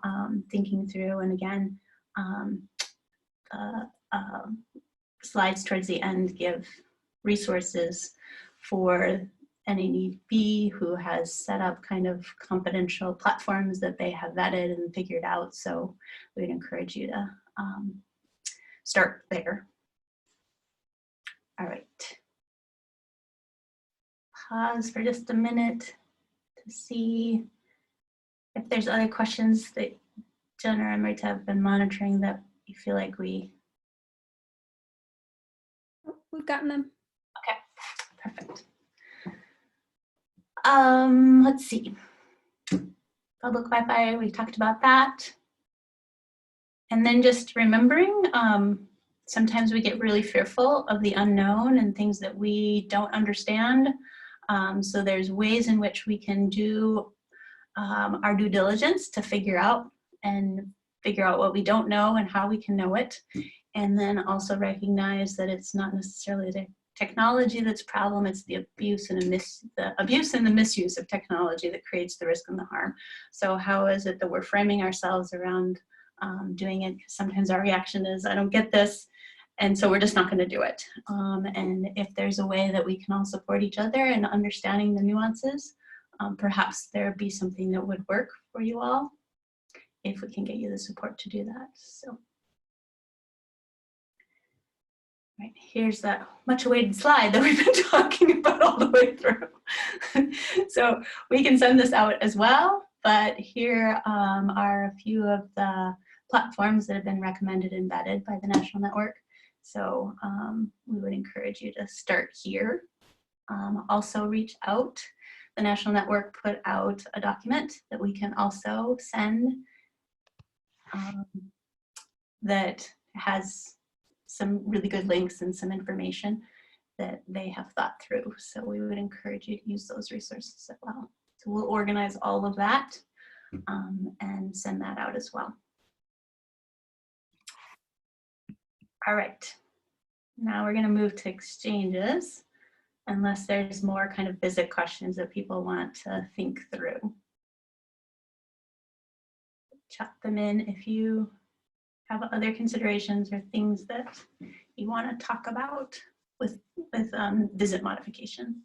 thinking through, and again, slides towards the end give resources for NADB who has set up kind of confidential platforms that they have vetted and figured out. So we'd encourage you to start there. All right. Pause for just a minute to see if there's other questions that Jen or Amrita have been monitoring that you feel like we've gotten them. Okay, perfect. Let's see. Public Wi-Fi, we talked about that. And then just remembering, sometimes we get really fearful of the unknown and things that we don't understand. So there's ways in which we can do our due diligence to figure out what we don't know and how we can know it. And then also recognize that it's not necessarily the technology that's problem, it's the abuse and the misuse of technology that creates the risk and the harm. So how is it that we're framing ourselves around doing it? Because sometimes our reaction is, I don't get this, and so we're just not going to do it. And if there's a way that we can all support each other in understanding the nuances, perhaps there'd be something that would work for you all if we can get you the support to do that. So. Right, here's that much awaited slide that we've been talking about all the way through. So we can send this out as well, but here are a few of the platforms that have been recommended and vetted by the National Network. So we would encourage you to start here. Also reach out. The National Network put out a document that we can also send that has some really good links and some information that they have thought through. So we would encourage you to use those resources as well. So we'll organize all of that and send that out as well. All right, now we're gonna move to exchanges. unless there's more kind of visit questions that people want to think through. Chuck them in if you have other considerations or things that you want to talk about with visit modification.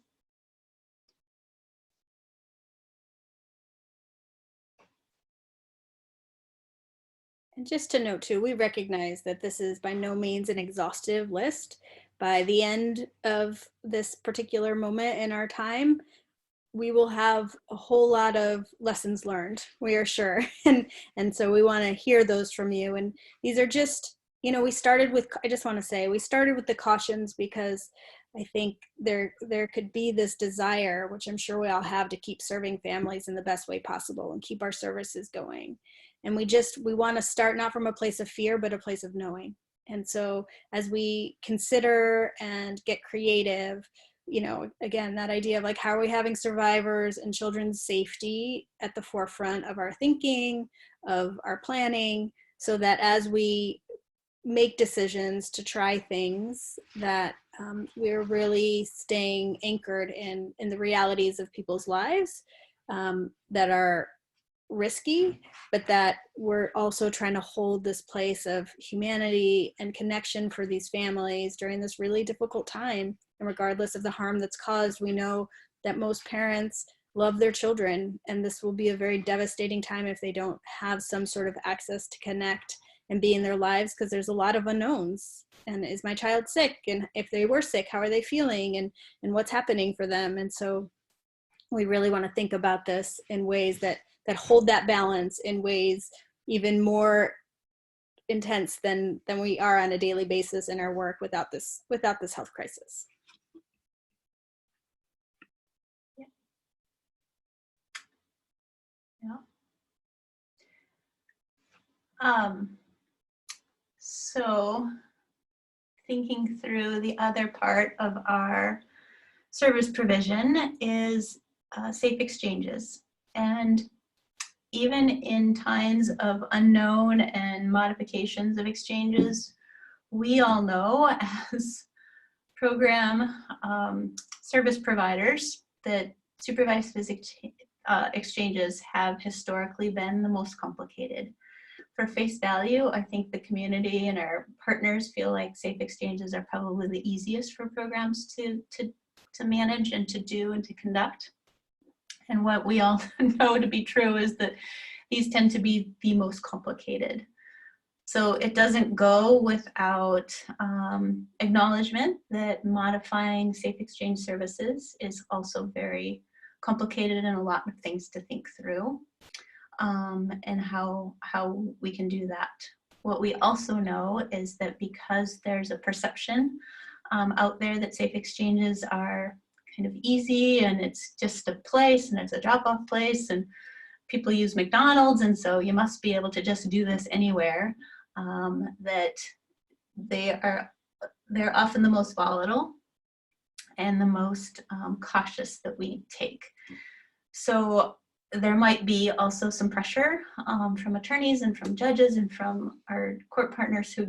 And just to note too, we recognize that this is by no means an exhaustive list. By the end of this particular moment in our time, we will have a whole lot of lessons learned, we are sure. And so we want to hear those from you. And these are just, you know, we started with, I just want to say, we started with the cautions because I think there could be this desire, which I'm sure we all have, to keep serving families in the best way possible and keep our services going. And we want to start not from a place of fear, but a place of knowing. And so as we consider and get creative, you know, again, that idea of like, how are we having survivors and children's safety at the forefront of our thinking, of our planning, so that as we make decisions to try things, that we're really staying anchored in the realities of people's lives that are risky, but that we're also trying to hold this place of humanity and connection for these families during this really difficult time. And regardless of the harm that's caused, we know that most parents love their children, and this will be a very devastating time if they don't have some sort of access to connect and be in their lives, because there's a lot of unknowns. And is my child sick? And if they were sick, how are they feeling? And what's happening for them? And so we really want to think about this in ways that hold that balance in ways even more intense than we are on a daily basis in our work without this health crisis. So thinking through, the other part of our service provision is safe exchanges. And even in times of unknown and modifications of exchanges, we all know as program service providers that supervised visit exchanges have historically been the most complicated. For face value, I think the community and our partners feel like safe exchanges are probably the easiest for programs to manage and to do and to conduct. And what we all know to be true is that these tend to be the most complicated. So it doesn't go without acknowledgement that modifying safe exchange services is also very complicated and a lot of things to think through, and how we can do that. What we also know is that because there's a perception out there that safe exchanges are kind of easy and it's just a place and it's a drop-off place and people use McDonald's and so you must be able to just do this anywhere, that they're often the most volatile and the most cautious that we take. So there might be also some pressure from attorneys and from judges and from our court partners who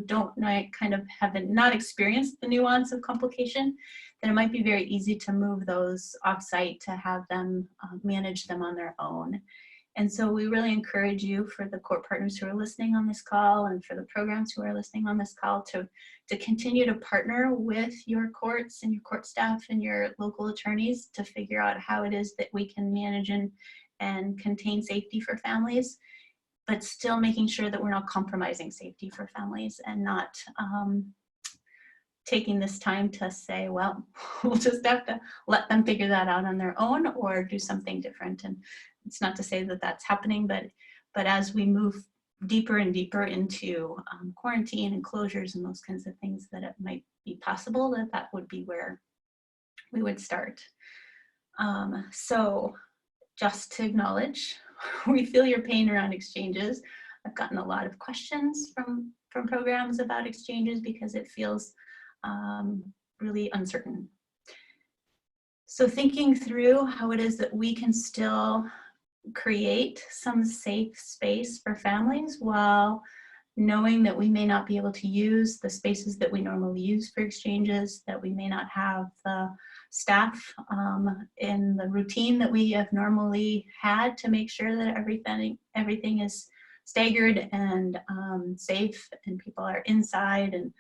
haven't not experienced the nuance of complication, that it might be very easy to move those offsite to have them manage them on their own. And so we really encourage you, for the court partners who are listening on this call and for the programs who are listening on this call, to continue to partner with your courts and your court staff and your local attorneys to figure out how it is that we can manage and contain safety for families, but still making sure that we're not compromising safety for families and not taking this time to say, well, we'll just have to let them figure that out on their own or do something different. And it's not to say that that's happening, but as we move deeper and deeper into quarantine and closures and those kinds of things, that it might be possible that would be where we would start. So just to acknowledge, we feel your pain around exchanges. I've gotten a lot of questions from programs about exchanges because it feels really uncertain. So thinking through how it is that we can still create some safe space for families while knowing that we may not be able to use the spaces that we normally use for exchanges, that we may not have the staff in the routine that we have normally had to make sure that everything is staggered and safe, and people are inside and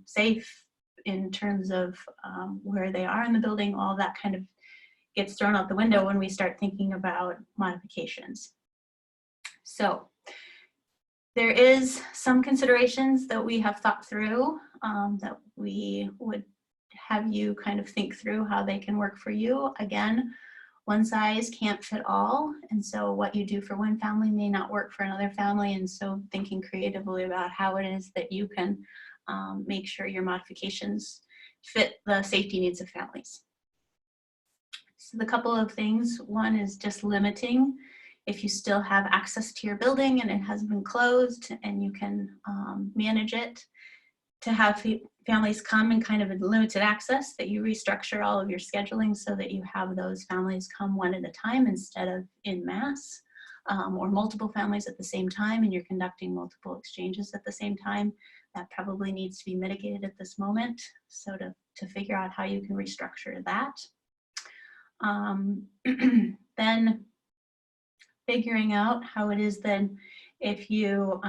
safe in terms of where they are in the building. All that kind of gets thrown out the window when we start thinking about modifications. So there is some considerations that we have thought through that we would have you kind of think through how they can work for you. Again, one size can't fit all, and so what you do for one family may not work for another family, and so thinking creatively about how it is that you can make sure your modifications fit the safety needs of families. So the couple of things, one is just limiting if you still have access to your building and it hasn't been closed and you can manage it, to have families come in kind of a limited access, that you restructure all of your scheduling so that you have those families come one at a time instead of en masse, or multiple families at the same time and you're conducting multiple exchanges at the same time. That probably needs to be mitigated at this moment. So to figure out how you can restructure that. Then figuring out how it is then if you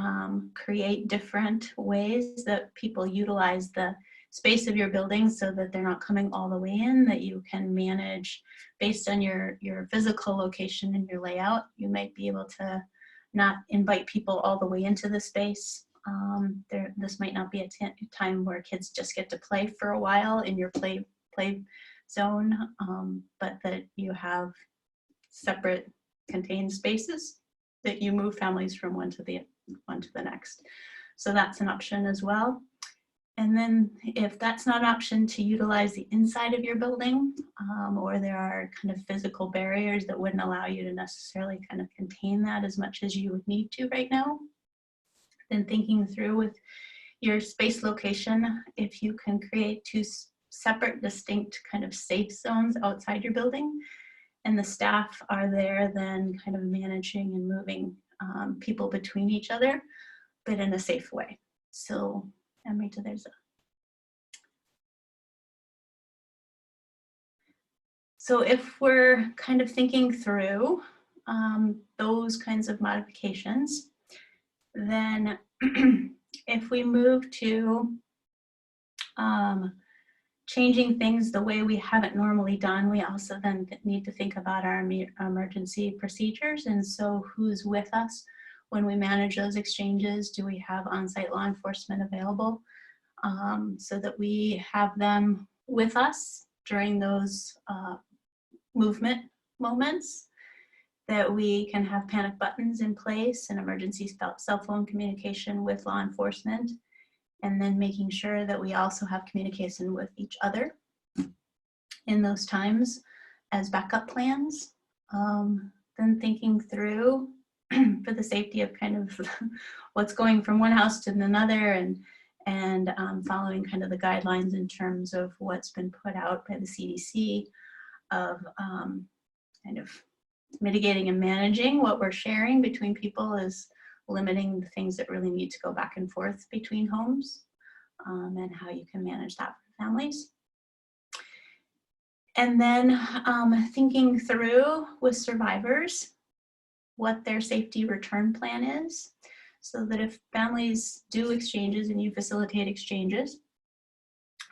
create different ways that people utilize the space of your building so that they're not coming all the way in, that you can manage based on your physical location and your layout. You might be able to not invite people all the way into the space. This might not be a time where kids just get to play for a while in your play zone, but that you have separate contained spaces that you move families from one to the next. So that's an option as well. And then if that's not an option, to utilize the inside of your building, or there are kind of physical barriers that wouldn't allow you to necessarily kind of contain that as much as you would need to right now, then thinking through with your space location, if you can create two separate, distinct kind of safe zones outside your building, and the staff are there then kind of managing and moving people between each other, but in a safe way. So Amrita, so if we're kind of thinking through those kinds of modifications, then if we move to changing things the way we haven't normally done, we also then need to think about our emergency procedures. And so who's with us when we manage those exchanges? Do we have on-site law enforcement available so that we have them with us during those movement moments, that we can have panic buttons in place and emergency cell phone communication with law enforcement, and then making sure that we also have communication with each other in those times as backup plans. Then thinking through for the safety of kind of what's going from one house to another, and following kind of the guidelines in terms of what's been put out by the CDC of kind of mitigating and managing what we're sharing between people, is limiting the things that really need to go back and forth between homes, and how you can manage that for families. And then thinking through with survivors what their safety return plan is, so that if families do exchanges and you facilitate exchanges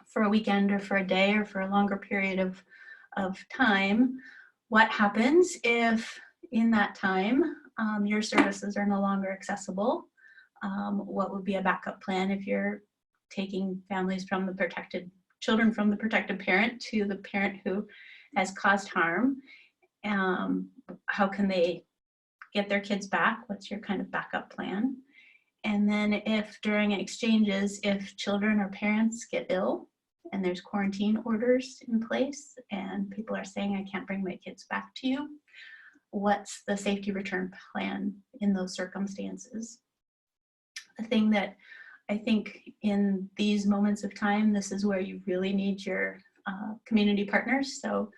for a weekend or for a day or for a longer period of time, what happens if in that time your services are no longer accessible? What would be a backup plan if you're taking families from the children from the protected parent to the parent who has caused harm? How can they get their kids back? What's your kind of backup plan? And then if during exchanges, if children or parents get ill and there's quarantine orders in place and people are saying, I can't bring my kids back to you, what's the safety return plan in those circumstances? The thing that I think in these moments of time, this is where you really need your community partners. So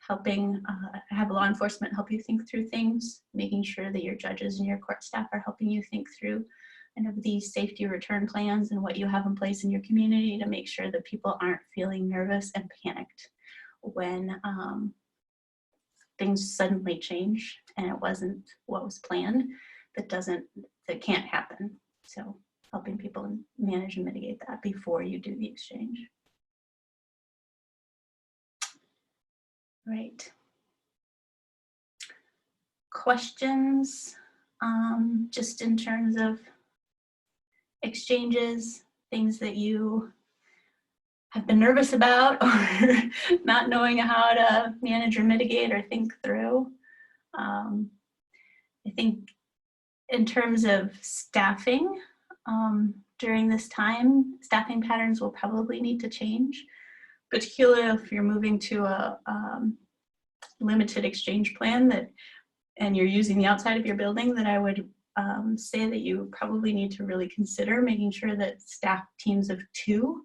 helping have law enforcement help you think through things, making sure that your judges and your court staff are helping you think through kind of these safety return plans and what you have in place in your community to make sure that people aren't feeling nervous and panicked when things suddenly change and it wasn't what was planned. That can't happen. So helping people manage and mitigate that before you do the exchange. Right. Questions, just in terms of exchanges, things that you have been nervous about or not knowing how to manage or mitigate or think through. I think in terms of staffing, during this time, staffing patterns will probably need to change, particularly if you're moving to a limited exchange plan and you're using the outside of your building, that I would say that you probably need to really consider making sure that staff teams of 2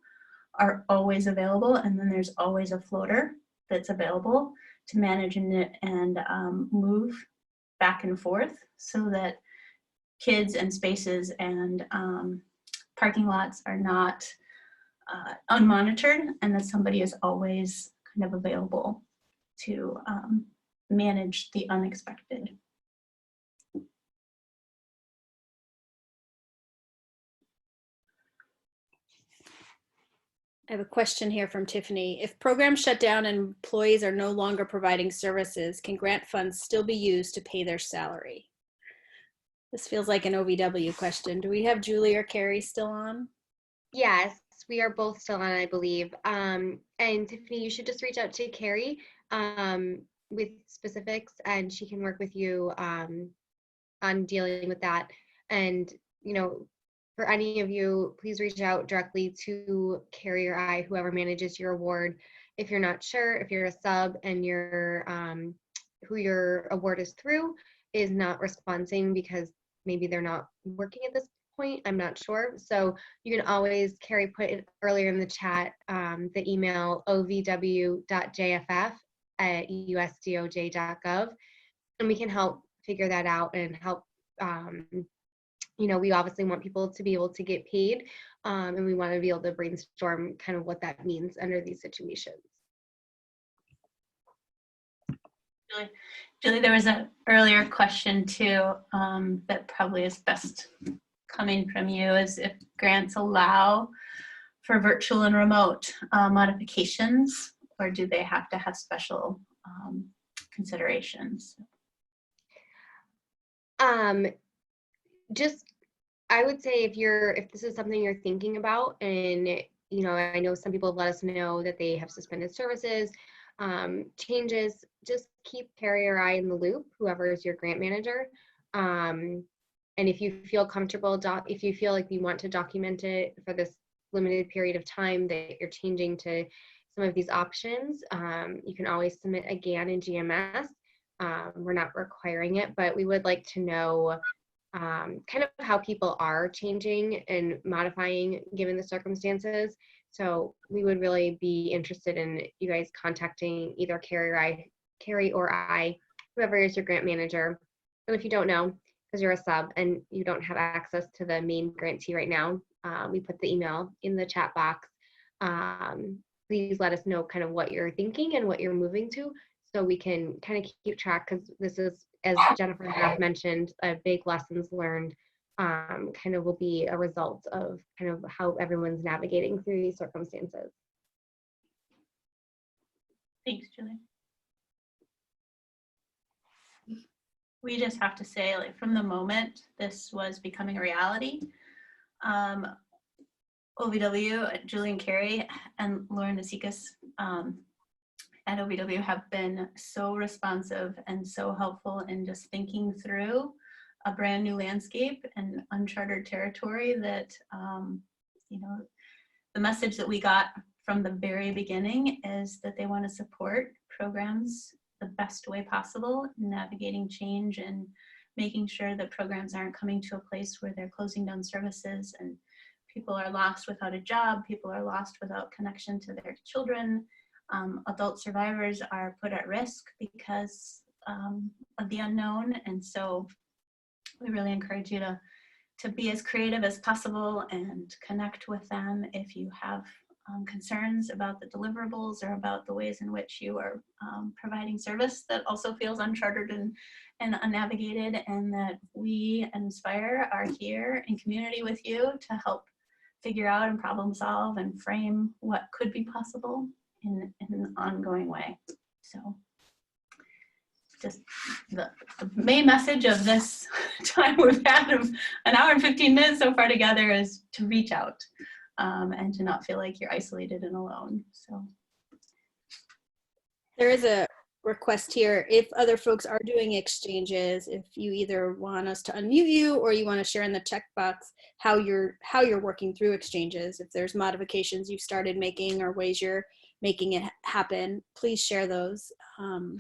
are always available, and then there's always a floater that's available to manage and move back and forth so that kids and spaces and parking lots are not unmonitored, and that somebody is always kind of available to manage the unexpected. I have a question here from Tiffany. If programs shut down and employees are no longer providing services, can grant funds still be used to pay their salary? This feels like an OVW question. Do we have Julie or Carrie still on? Yes, we are both still on, I believe. And Tiffany, you should just reach out to Carrie with specifics, and she can work with you on dealing with that. And, you know, for any of you, please reach out directly to Carrie or I, whoever manages your award. If you're not sure, if you're a sub and your who your award is through is not responding because maybe they're not working at this point, I'm not sure. So you can always, Carrie put it earlier in the chat, the email ovw.jff@usdoj.gov, and we can help figure that out and help. You know, we obviously want people to be able to get paid, and we want to be able to brainstorm kind of what that means under these situations. Julie, there was an earlier question too that probably is best coming from you, is if grants allow for virtual and remote modifications, or do they have to have special considerations? Just, I would say if this is something you're thinking about, and you know, I know some people have let us know that they have suspended services, changes, just keep Carrie or I in the loop, whoever is your grant manager. And if you feel comfortable, if you feel like you want to document it for this limited period of time that you're changing to some of these options, you can always submit again in GMS. We're not requiring it, but we would like to know kind of how people are changing and modifying given the circumstances. So we would really be interested in you guys contacting either Carrie or I, whoever is your grant manager. And if you don't know, because you're a sub and you don't have access to the main grantee right now, we put the email in the chat box. Please let us know kind of what you're thinking and what you're moving to, so we can kind of keep track, because this is, as Jennifer and Beth mentioned, a big lessons learned kind of will be a result of kind of how everyone's navigating through these circumstances. Thanks, Julie. We just have to say, like, from the moment this was becoming a reality, OVW, Julie and Carrie, and Lauren Nasikas at OVW have been so responsive and so helpful in just thinking through a brand new landscape and uncharted territory that, you know, the message that we got from the very beginning is that they want to support programs the best way possible, navigating change and making sure that programs aren't coming to a place where they're closing down services and people are lost without a job, people are lost without connection to their children. Adult survivors are put at risk because of the unknown. And so we really encourage you to to be as creative as possible and connect with them if you have concerns about the deliverables or about the ways in which you are providing service that also feels uncharted and unnavigated, and that we Inspire are here in community with you to help figure out and problem solve and frame what could be possible in an ongoing way. So just the main message of this time we've had of an hour and 15 minutes so far together is to reach out and to not feel like you're isolated and alone. So There is a request here. If other folks are doing exchanges, if you either want us to unmute you or you want to share in the check box how you're working through exchanges, if there's modifications you've started making or ways you're making it happen, please share those in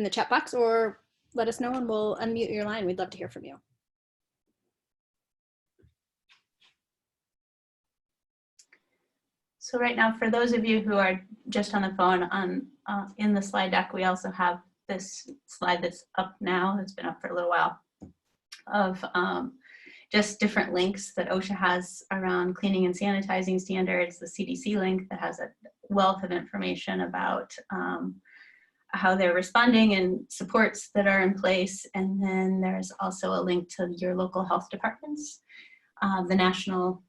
the chat box or let us know and we'll unmute your line. We'd love to hear from you. So right now, for those of you who are just on the phone, in the slide deck, we also have this slide that's up now, it's been up for a little while, of just different links that OSHA has around cleaning and sanitizing standards, the CDC link that has a wealth of information about how they're responding and supports that are in place. And then there's also a link to your local health departments, the national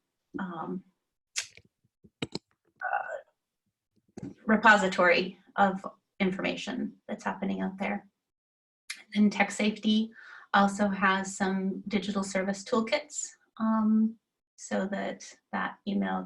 repository of information that's happening out there. And Tech Safety also has some digital service toolkits, so that email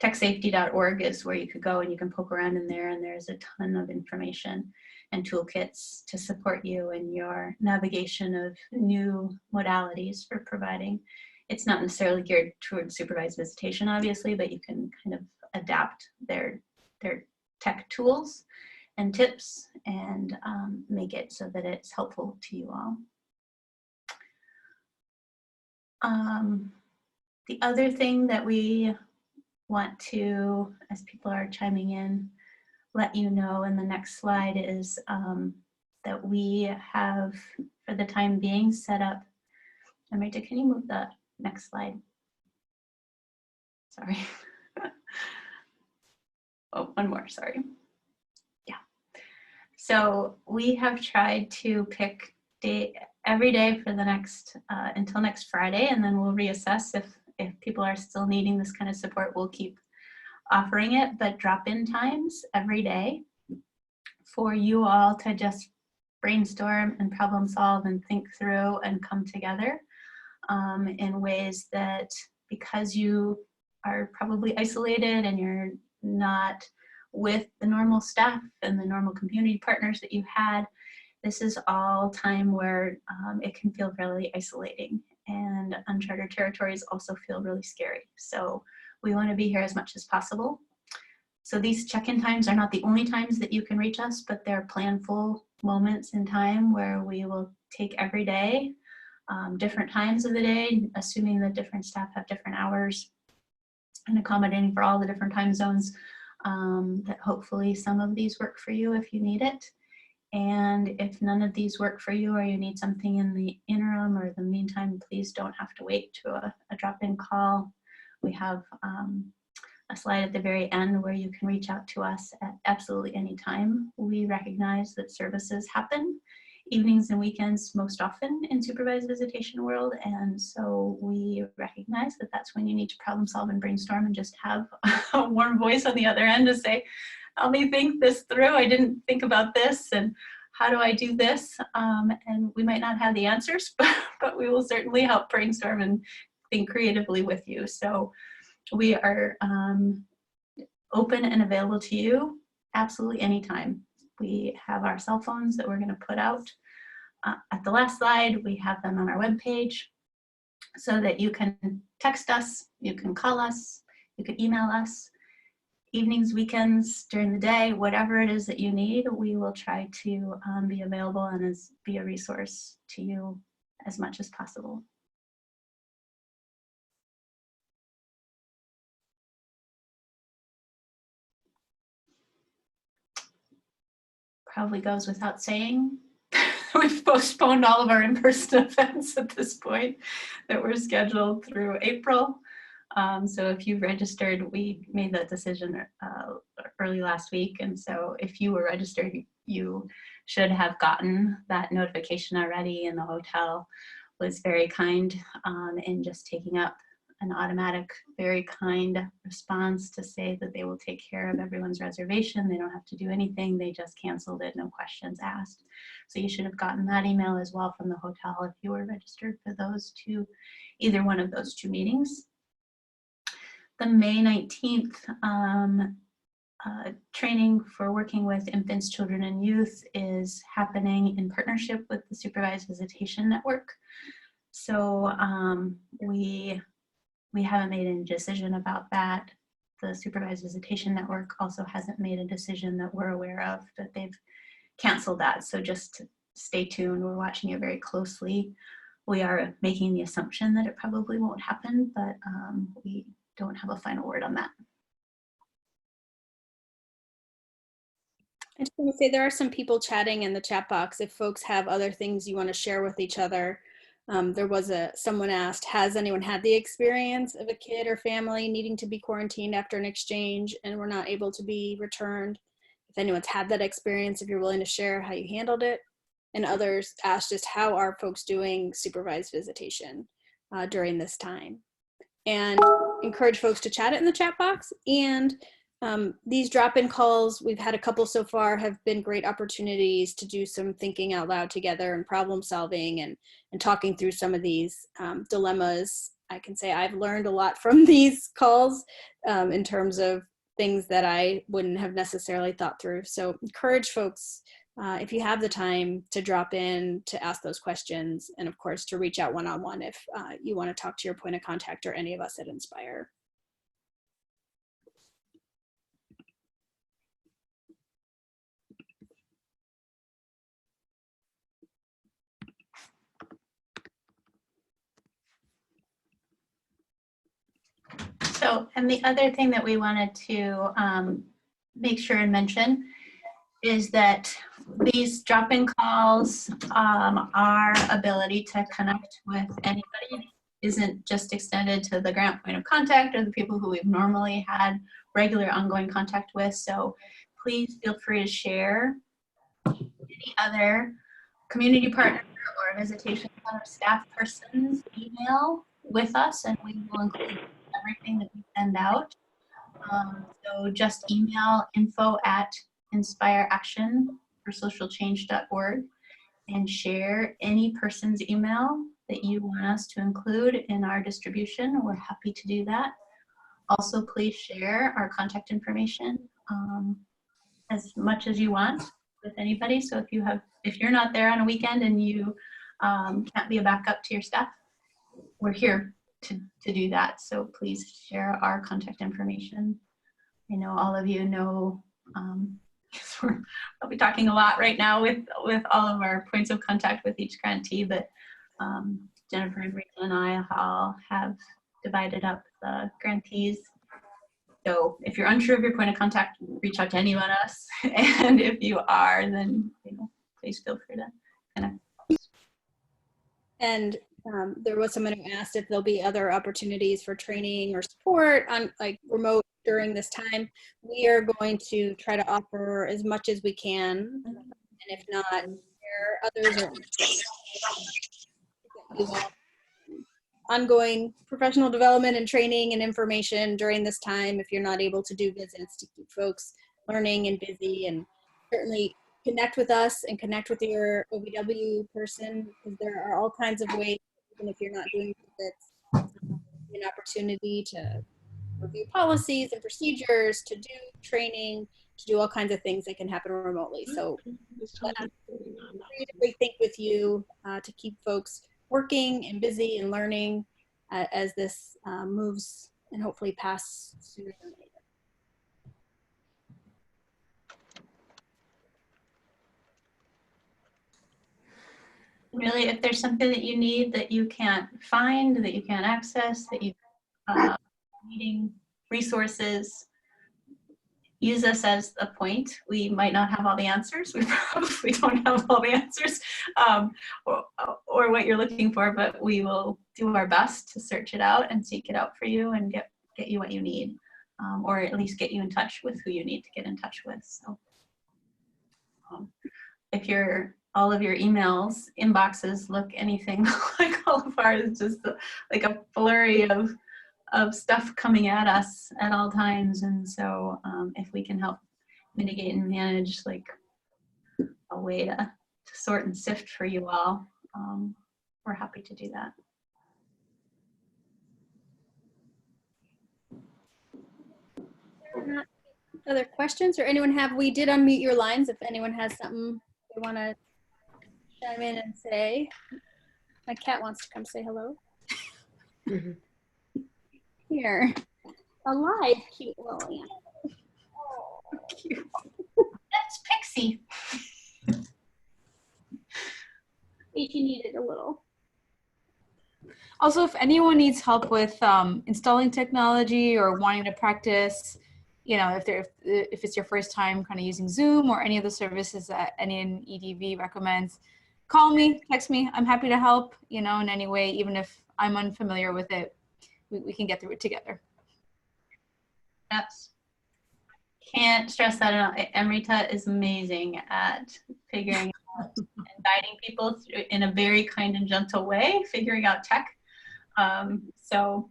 techsafety.org is where you could go and you can poke around in there, and there's a ton of information and toolkits to support you in your navigation of new modalities for providing. It's not necessarily geared towards supervised visitation, obviously, but you can kind of adapt their tech tools and tips and make it so that it's helpful to you all. The other thing that we want to, as people are chiming in, let you know in the next slide is that we have, for the time being, set up, Amrita, can you move the next slide? Sorry. Oh, one more, sorry. Yeah. So we have tried to pick every day for the next, until next Friday, and then we'll reassess if people are still needing this kind of support, we'll keep offering it, but drop-in times every day for you all to just brainstorm and problem solve and think through and come together in ways that, because you are probably isolated and you're not with the normal staff and the normal community partners that you had, this is all time where it can feel really isolating, and uncharted territories also feel really scary. So we want to be here as much as possible. So these check-in times are not the only times that you can reach us, but they're planful moments in time where we will take every day, different times of the day, assuming that different staff have different hours, and accommodating for all the different time zones, that hopefully some of these work for you if you need it. And if none of these work for you or you need something in the interim or the meantime, please don't have to wait to a drop-in call. We have a slide at the very end where you can reach out to us at absolutely any time. We recognize that services happen evenings and weekends most often in supervised visitation world, and so we recognize that that's when you need to problem solve and brainstorm and just have a warm voice on the other end to say, help me think this through, I didn't think about this, and how do I do this? And we might not have the answers, but we will certainly help brainstorm and think creatively with you. So we are open and available to you absolutely anytime. We have our cell phones that we're going to put out at the last slide. We have them on our webpage so that you can text us, you can call us, you can email us. Evenings, weekends, during the day, whatever it is that you need, we will try to be available and be a resource to you as much as possible. Probably goes without saying we've postponed all of our in-person events at this point that were scheduled through April. So if you registered, we made that decision early last week. And so if you were registered, you should have gotten that notification already, and the hotel was very kind in just taking up an automatic, very kind response to say that they will take care of everyone's reservation. They don't have to do anything. They just canceled it, no questions asked. So you should have gotten that email as well from the hotel if you were registered for those two, either one of those two meetings. The May 19th training for working with infants, children, and youth is happening in partnership with the Supervised Visitation Network. So we haven't made any decision about that. The Supervised Visitation Network also hasn't made a decision that we're aware of, that they've canceled that. So just stay tuned. We're watching it very closely. We are making the assumption that it probably won't happen, but we don't have a final word on that. I just want to say there are some people chatting in the chat box. If folks have other things you want to share with each other, there was someone asked, has anyone had the experience of a kid or family needing to be quarantined after an exchange and were not able to be returned? If anyone's had that experience, if you're willing to share how you handled it. And others asked just how are folks doing supervised visitation during this time? And encourage folks to chat it in the chat box. And these drop-in calls, we've had a couple so far, have been great opportunities to do some thinking out loud together and problem solving and talking through some of these dilemmas. I can say I've learned a lot from these calls in terms of things that I wouldn't have necessarily thought through. So encourage folks, if you have the time, to drop in, to ask those questions, and of course to reach out one-on-one if you want to talk to your point of contact or any of us at Inspire. So, and the other thing that we wanted to make sure and mention is that these drop-in calls, our ability to connect with anybody isn't just extended to the grant point of contact or the people who we've normally had regular ongoing contact with. So please feel free to share any other community partner or visitation center staff person's email with us, and we will include everything that we send out. So just email info@inspireactionforsocialchange.org and share any person's email that you want us to include in our distribution. We're happy to do that. Also, please share our contact information as much as you want with anybody. So if you're not there on a weekend and you can't be a backup to your staff, we're here to do that. So please share our contact information. I know all of you know, we're probably talking a lot right now with all of our points of contact with each grantee, but Jennifer and Rita and I all have divided up the grantees. So if you're unsure of your point of contact, reach out to any of us. And if you are, then please feel free to connect. And there was someone who asked if there'll be other opportunities for training or support on like remote during this time. We are going to try to offer as much as we can, and if not, share others or ongoing professional development and training and information during this time if you're not able to do visits, to keep folks learning and busy. And certainly connect with us and connect with your OVW person, because there are all kinds of ways, even if you're not doing visits, an opportunity to review policies and procedures, to do training, to do all kinds of things that can happen remotely. So let us creatively think with you to keep folks working and busy and learning as this moves and hopefully pass sooner than later. Really, if there's something that you need that you can't find, that you can't access, that you needing resources, use us as a point. We might not have all the answers. We probably don't have all the answers or what you're looking for, but we will do our best to search it out and seek it out for you and get you what you need, or at least get you in touch with who you need to get in touch with. So if all of your emails inboxes look anything like all of ours, just like a flurry of stuff coming at us at all times. And so if we can help mitigate and manage like a way to sort and sift for you all, we're happy to do that. Other questions or anyone have, we did unmute your lines if anyone has something they want to chime in and say. My cat wants to come say hello. Here, alive, cute little animal. Oh, cute. That's Pixie. She needed a little. Also, if anyone needs help with installing technology or wanting to practice, you know, if it's your first time kind of using Zoom or any of the services that NNEDV recommends, call me, text me. I'm happy to help, you know, in any way, even if I'm unfamiliar with it, we can get through it together. Yes. Can't stress that enough. Amrita is amazing at figuring out and guiding people through, in a very kind and gentle way, figuring out tech. So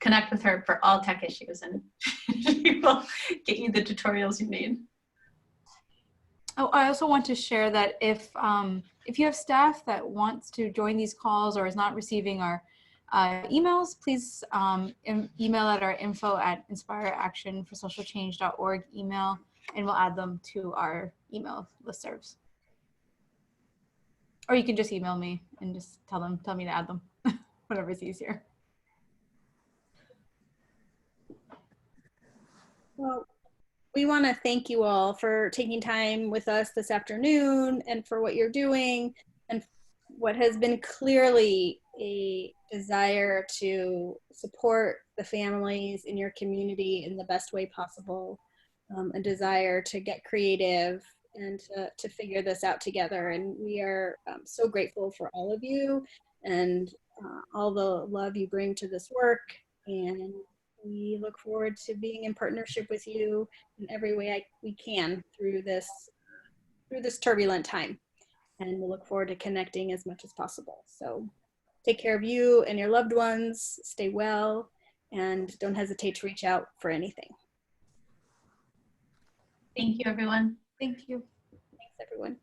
connect with her for all tech issues and she will get you the tutorials you need. Oh, I also want to share that if you have staff that wants to join these calls or is not receiving our emails, please email at our info@inspireactionforsocialchange.org email, and we'll add them to our email listservs. Or you can just email me and just tell me to add them, whatever's easier. Well, we want to thank you all for taking time with us this afternoon and for what you're doing and what has been clearly a desire to support the families in your community in the best way possible, a desire to get creative and to figure this out together. And we are so grateful for all of you and all the love you bring to this work. And we look forward to being in partnership with you in every way we can through this turbulent time. And we'll look forward to connecting as much as possible. So take care of you and your loved ones, stay well, and don't hesitate to reach out for anything. Thank you, everyone. Thank you. Thanks, everyone.